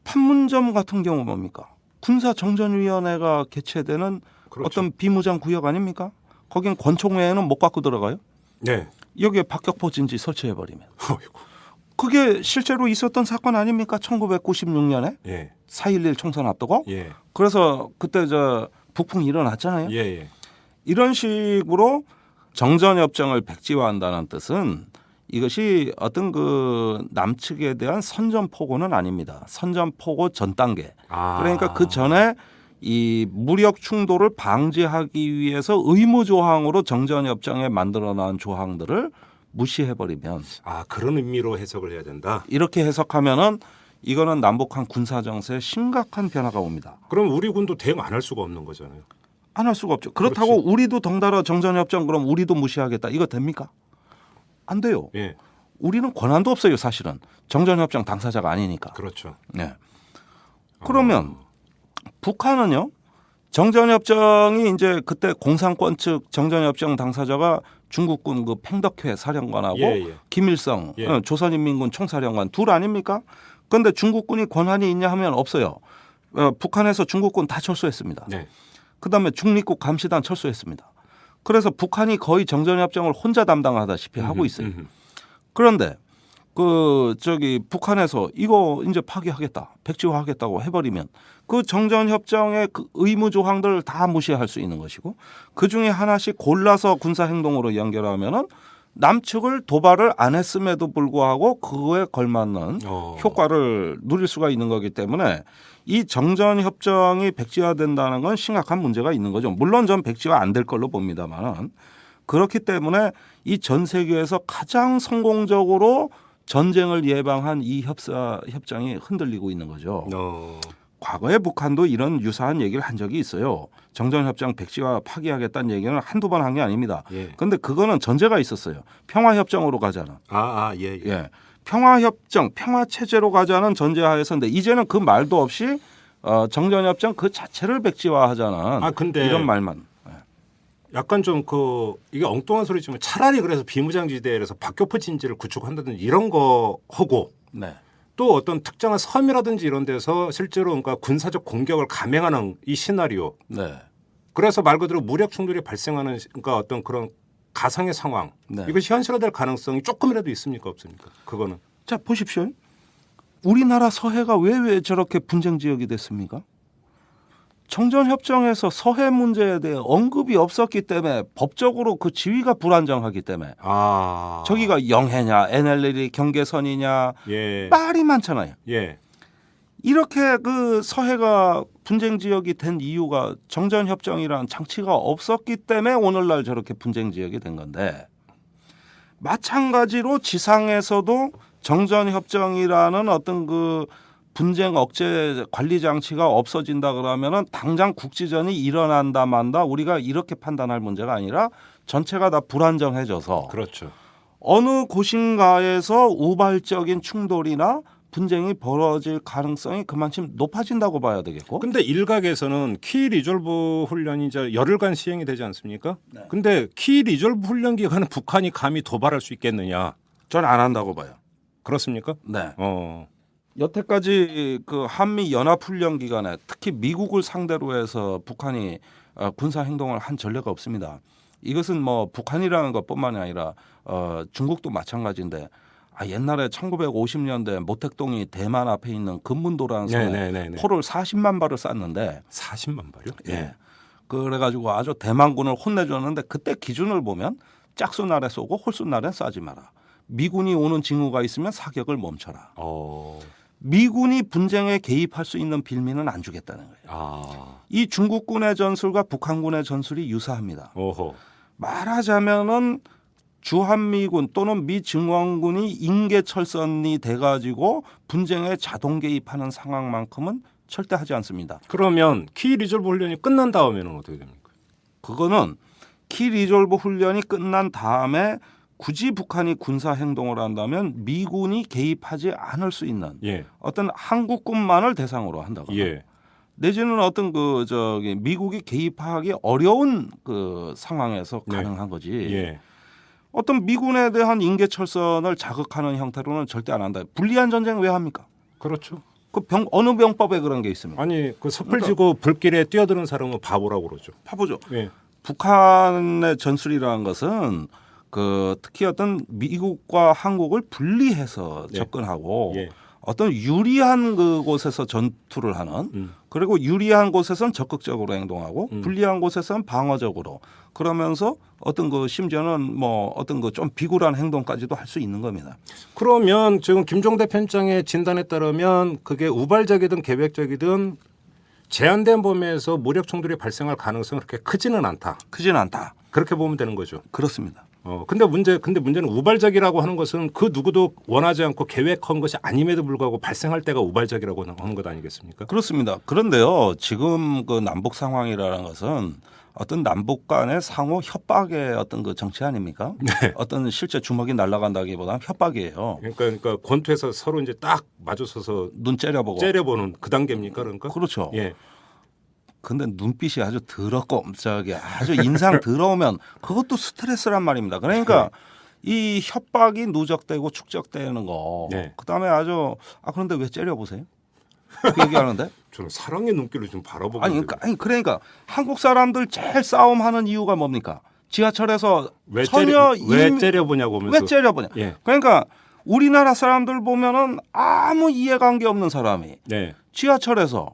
판문점 같은 경우 뭡니까? 군사정전위원회가 개최되는 그렇죠. 어떤 비무장 구역 아닙니까? 거긴 권총 외에는 못 갖고 들어가요. 네. 여기에 박격포 진지 설치해버리면. 어이구. 그게 실제로 있었던 사건 아닙니까? 1996년에 예. 4.11 총선 앞두고. 예. 그래서 그때 저 북풍이 일어났잖아요. 예. 예. 이런 식으로 정전협정을 백지화한다는 뜻은 이것이 어떤 그 남측에 대한 선전포고는 아닙니다. 선전포고 전 단계. 아. 그러니까 그 전에 이 무력 충돌을 방지하기 위해서 의무 조항으로 정전협정에 만들어놓은 조항들을 무시해버리면 아, 그런 의미로 해석을 해야 된다. 이렇게 해석하면은 이거는 남북한 군사 정세에 심각한 변화가 옵니다. 그럼 우리 군도 대응 안 할 수가 없는 거잖아요. 안 할 수가 없죠. 그렇다고 그렇지. 우리도 덩달아 정전협정 그럼 우리도 무시하겠다. 이거 됩니까? 안 돼요. 예. 우리는 권한도 없어요. 사실은 정전협정 당사자가 아니니까. 그렇죠. 네. 그러면 북한은요. 정전협정이 이제 그때 공산권 측 정전협정 당사자가 중국군 그 팽덕회 사령관하고 예, 예. 김일성 예. 조선인민군 총사령관 둘 아닙니까? 그런데 중국군이 권한이 있냐 하면 없어요. 북한에서 중국군 다 철수했습니다. 네. 그다음에 중립국 감시단 철수했습니다. 그래서 북한이 거의 정전협정을 혼자 담당하다시피 하고 있어요. 그런데 그 저기 북한에서 이거 이제 파기하겠다, 백지화하겠다고 해버리면 그 정전협정의 그 의무 조항들을 다 무시할 수 있는 것이고 그 중에 하나씩 골라서 군사 행동으로 연결하면은 남측을 도발을 안 했음에도 불구하고 그거에 걸맞는 효과를 누릴 수가 있는 거기 때문에 이 정전협정이 백지화된다는 건 심각한 문제가 있는 거죠. 물론 전 백지화 안 될 걸로 봅니다만 그렇기 때문에 이 전 세계에서 가장 성공적으로 전쟁을 예방한 이 협정이 흔들리고 있는 거죠. 과거에 북한도 이런 유사한 얘기를 한 적이 있어요. 정전협정 백지화 파기하겠다는 얘기는 한두 번 한 게 아닙니다. 그런데 예. 그거는 전제가 있었어요. 평화협정으로 가자는. 예. 예. 평화협정, 평화체제로 가자는 전제하에서인데 이제는 그 말도 없이 정전협정 그 자체를 백지화하자는 근데 이런 말만. 약간 좀 이게 엉뚱한 소리지만 차라리 그래서 비무장지대에서 박격포 진지를 구축한다든지 이런 거 하고 네. 또 어떤 특정한 섬이라든지 이런 데서 실제로 그러니까 군사적 공격을 감행하는 이 시나리오. 네. 그래서 말 그대로 무력 충돌이 발생하는 그러니까 어떤 그런 가상의 상황. 네. 이것이 현실화될 가능성이 조금이라도 있습니까 없습니까? 그거는. 자 보십시오. 우리나라 서해가 왜 저렇게 분쟁 지역이 됐습니까? 정전협정에서 서해 문제에 대해 언급이 없었기 때문에 법적으로 그 지위가 불안정하기 때문에 저기가 영해냐 NLL이 경계선이냐 예. 말이 많잖아요. 예. 이렇게 그 서해가 분쟁 지역이 된 이유가 정전협정이라는 장치가 없었기 때문에 오늘날 저렇게 분쟁 지역이 된 건데 마찬가지로 지상에서도 정전협정이라는 어떤 그 분쟁 억제 관리 장치가 없어진다 그러면은 당장 국지전이 일어난다 만다 우리가 이렇게 판단할 문제가 아니라 전체가 다 불안정해져서 그렇죠. 어느 곳인가에서 우발적인 충돌이나 분쟁이 벌어질 가능성이 그만큼 높아진다고 봐야 되겠고. 근데 일각에서는 키 리졸브 훈련이 이제 열흘간 시행이 되지 않습니까? 네. 근데 키 리졸브 훈련 기간은 북한이 감히 도발할 수 있겠느냐? 저는 안 한다고 봐요. 그렇습니까? 네. 여태까지 그 한미 연합 훈련 기간에 특히 미국을 상대로 해서 북한이 군사 행동을 한 전례가 없습니다. 이것은 뭐 북한이라는 것뿐만이 아니라 중국도 마찬가지인데 옛날에 1950년대 모택동이 대만 앞에 있는 금문도라는 섬에 포를 40만 발을 쐈는데 40만 발이요? 예. 그래가지고 아주 대만군을 혼내줬는데 그때 기준을 보면 짝수날에 쏘고 홀수날엔 쏴지 마라. 미군이 오는 징후가 있으면 사격을 멈춰라. 미군이 분쟁에 개입할 수 있는 빌미는 안 주겠다는 거예요. 아, 이 중국군의 전술과 북한군의 전술이 유사합니다. 오호. 말하자면은 주한미군 또는 미증원군이 인계철선이 돼가지고 분쟁에 자동 개입하는 상황만큼은 절대 하지 않습니다. 그러면 키 리졸브 훈련이 끝난 다음에는 어떻게 됩니까? 그거는 키 리졸브 훈련이 끝난 다음에 굳이 북한이 군사 행동을 한다면 미군이 개입하지 않을 수 있는 예, 어떤 한국군만을 대상으로 한다거나 예, 내지는 어떤 미국이 개입하기 어려운 그 상황에서 네. 가능한 거지. 예. 어떤 미군에 대한 인계철선을 자극하는 형태로는 절대 안 한다. 불리한 전쟁 왜 합니까? 그렇죠. 어느 병법에 그런 게 있습니까? 아니 그 섣을 지고 불길에 뛰어드는 사람은 바보라고 그러죠. 봐보죠. 예, 북한의 전술이라는 것은 특히 어떤 미국과 한국을 분리해서 네. 접근하고 예, 어떤 유리한 그곳에서 전투를 하는 그리고 유리한 곳에선 적극적으로 행동하고 불리한 곳에선 방어적으로 그러면서 어떤 심지어는 뭐 어떤 좀 비굴한 행동까지도 할 수 있는 겁니다. 그러면 지금 김종대 편장의 진단에 따르면 그게 우발적이든 계획적이든 제한된 범위에서 무력 충돌이 발생할 가능성은 그렇게 크지는 않다. 크진 않다. 그렇게 보면 되는 거죠. 그렇습니다. 근데 문제는 우발적이라고 하는 것은 그 누구도 원하지 않고 계획한 것이 아님에도 불구하고 발생할 때가 우발적이라고 하는 것 아니겠습니까? 그렇습니다. 그런데요, 지금 그 남북 상황이라는 것은 어떤 남북 간의 상호 협박의 어떤 그 정치 아닙니까? 네. 어떤 실제 주먹이 날아간다기보다는 협박이에요. 그러니까 권투에서 서로 이제 딱 마주서서 눈 째려보고. 째려보는 그 단계입니까, 그러니까? 그렇죠. 예, 근데 눈빛이 아주 더럽고 아주 인상 더러우면 그것도 스트레스란 말입니다. 그러니까 이 협박이 누적되고 축적되는 거. 네. 그다음에 그런데 왜 째려보세요? 그 얘기하는데. 저는 사랑의 눈길로 좀 바라보고 있는데 그러니까 한국 사람들 제일 싸움하는 이유가 뭡니까? 지하철에서 왜 전혀 째려보냐고 하면서 왜 째려보냐? 예, 그러니까 우리나라 사람들 보면은 아무 이해관계 없는 사람이 네, 지하철에서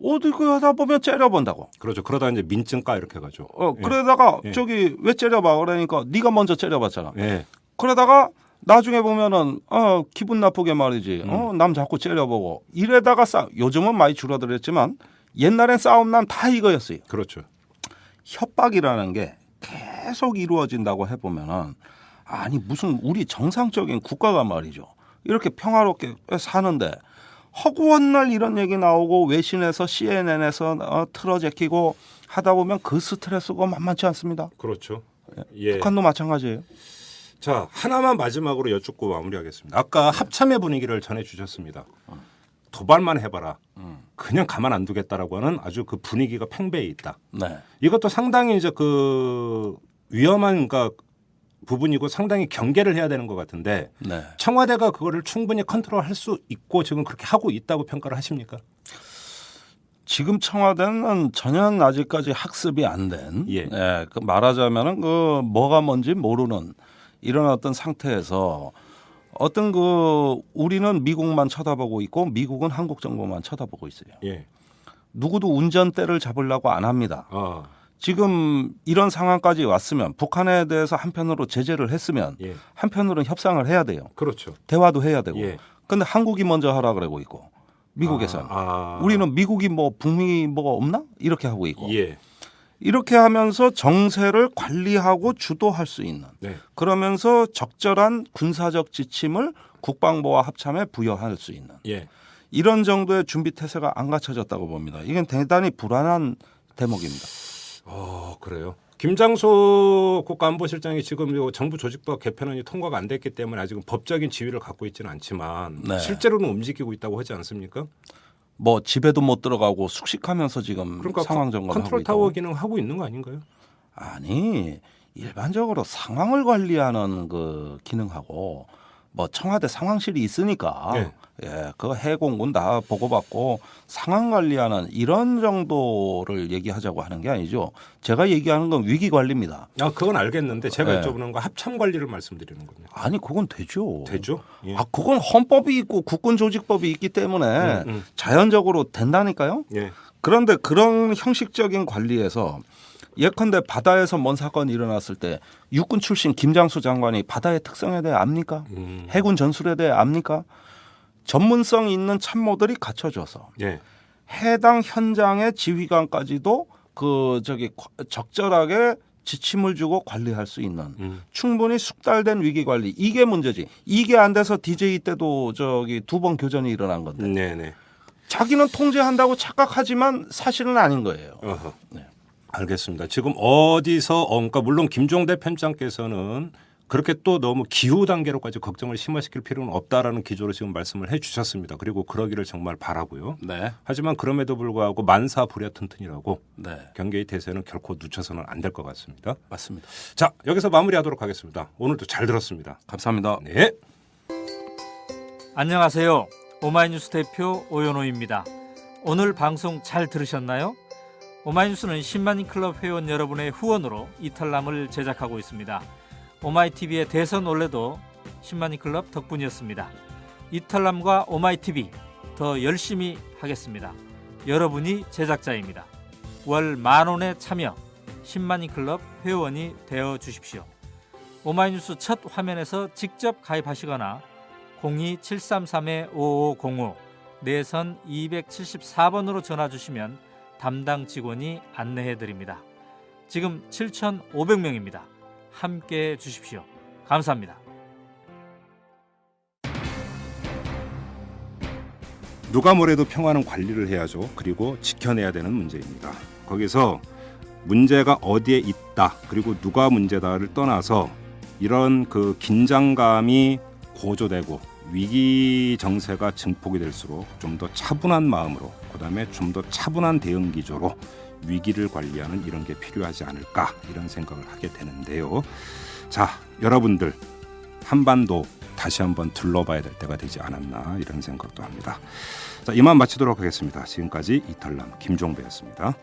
어디 그 하다 보면 째려본다고. 그렇죠. 그러다 이제 민증까 이렇게 가죠. 예. 그러다가 예. 저기 왜 째려봐 그러니까 네가 먼저 째려봤잖아. 예, 그러다가 나중에 보면은 기분 나쁘게 말이지. 남 자꾸 째려보고 이래다가 요즘은 많이 줄어들었지만 옛날엔 싸움 난 다 이거였어요. 그렇죠. 협박이라는 게 계속 이루어진다고 해보면은 아니 무슨 우리 정상적인 국가가 말이죠. 이렇게 평화롭게 사는데 허구한 날 이런 얘기 나오고 외신에서 CNN에서 틀어제키고 하다 보면 그 스트레스가 만만치 않습니다. 그렇죠. 예. 북한도 마찬가지예요. 자, 하나만 마지막으로 여쭙고 마무리하겠습니다. 아까 합참의 분위기를 전해 주셨습니다. 도발만 해봐라. 그냥 가만 안 두겠다라고 하는 아주 그 분위기가 팽배해 있다. 네. 이것도 상당히 이제 그 위험한 부분이고 상당히 경계를 해야 되는 것 같은데 네. 청와대가 그거를 충분히 컨트롤할 수 있고 지금 그렇게 하고 있다고 평가를 하십니까? 지금 청와대는 전혀 아직까지 학습이 안 된, 예. 그 말하자면은 그 뭐가 뭔지 모르는 이런 어떤 상태에서 어떤 우리는 미국만 쳐다보고 있고 미국은 한국 정부만 쳐다보고 있어요. 예. 누구도 운전대를 잡으려고 안 합니다. 아, 지금 이런 상황까지 왔으면 북한에 대해서 한편으로 제재를 했으면 예. 한편으로는 협상을 해야 돼요. 그렇죠. 대화도 해야 되고. 예. 근데 한국이 먼저 하라 그러고 있고 미국에서는 우리는 미국이 북미 뭐가 없나 이렇게 하고 있고 예. 이렇게 하면서 정세를 관리하고 주도할 수 있는 네. 그러면서 적절한 군사적 지침을 국방부와 합참에 부여할 수 있는 예. 이런 정도의 준비 태세가 안 갖춰졌다고 봅니다. 이건 대단히 불안한 대목입니다. 그래요. 김장소 국가안보실장이 지금 요 정부 조직법 개편안이 통과가 안 됐기 때문에 아직은 법적인 지위를 갖고 있지는 않지만 네. 실제로는 움직이고 있다고 하지 않습니까? 뭐 집에도 못 들어가고 숙식하면서 지금 그러니까 상황 점검을 하고 컨트롤 있다고. 타워 기능 하고 있는 거 아닌가요? 아니 일반적으로 상황을 관리하는 그 기능하고 뭐 청와대 상황실이 있으니까 네. 그 해공군 다 보고받고 상황 관리하는 이런 정도를 얘기하자고 하는 게 아니죠. 제가 얘기하는 건 위기 관리입니다. 그건 알겠는데 제가 네. 여쭤보는 건 합참 관리를 말씀드리는 겁니다. 아니 그건 되죠. 되죠? 예. 그건 헌법이 있고 국군조직법이 있기 때문에 자연적으로 된다니까요. 예. 그런데 그런 형식적인 관리에서 예컨대 바다에서 뭔 사건이 일어났을 때 육군 출신 김장수 장관이 바다의 특성에 대해 압니까? 해군 전술에 대해 압니까? 전문성 있는 참모들이 갖춰져서 예. 해당 현장의 지휘관까지도 적절하게 지침을 주고 관리할 수 있는 충분히 숙달된 위기 관리, 이게 문제지. 이게 안 돼서 DJ 때도 2번 교전이 일어난 건데. 네네. 자기는 통제한다고 착각하지만 사실은 아닌 거예요. 어허. 네. 알겠습니다. 지금 어디서 그러니까 물론 김종대 편장께서는 그렇게 또 너무 기후 단계로까지 걱정을 심화시킬 필요는 없다라는 기조로 지금 말씀을 해주셨습니다. 그리고 그러기를 정말 바라고요. 네. 하지만 그럼에도 불구하고 만사부랴튼튼이라고 네. 경계의 태세는 결코 늦춰서는 안 될 것 같습니다. 맞습니다. 자, 여기서 마무리하도록 하겠습니다. 오늘도 잘 들었습니다. 감사합니다. 네. 안녕하세요. 오마이뉴스 대표 오연호입니다. 오늘 방송 잘 들으셨나요? 오마이뉴스는 10만인 클럽 회원 여러분의 후원으로 이탈남을 제작하고 있습니다. 오마이TV의 대선 올레도 10만인 클럽 덕분이었습니다. 이탈남과 오마이TV 더 열심히 하겠습니다. 여러분이 제작자입니다. 월 10,000원에 참여 10만인 클럽 회원이 되어 주십시오. 오마이뉴스 첫 화면에서 직접 가입하시거나 02-733-5505 내선 274번으로 전화 주시면 담당 직원이 안내해 드립니다. 지금 7,500명입니다. 함께해 주십시오. 감사합니다. 누가 뭐래도 평화는 관리를 해야죠. 그리고 지켜내야 되는 문제입니다. 거기서 문제가 어디에 있다, 그리고 누가 문제다를 떠나서 이런 그 긴장감이 고조되고 위기 정세가 증폭이 될수록 좀 더 차분한 마음으로, 그다음에 좀 더 차분한 대응 기조로 위기를 관리하는 이런 게 필요하지 않을까, 이런 생각을 하게 되는데요. 자, 여러분들 한반도 다시 한번 둘러봐야 될 때가 되지 않았나, 이런 생각도 합니다. 자, 이만 마치도록 하겠습니다. 지금까지 이탈남 김종배였습니다.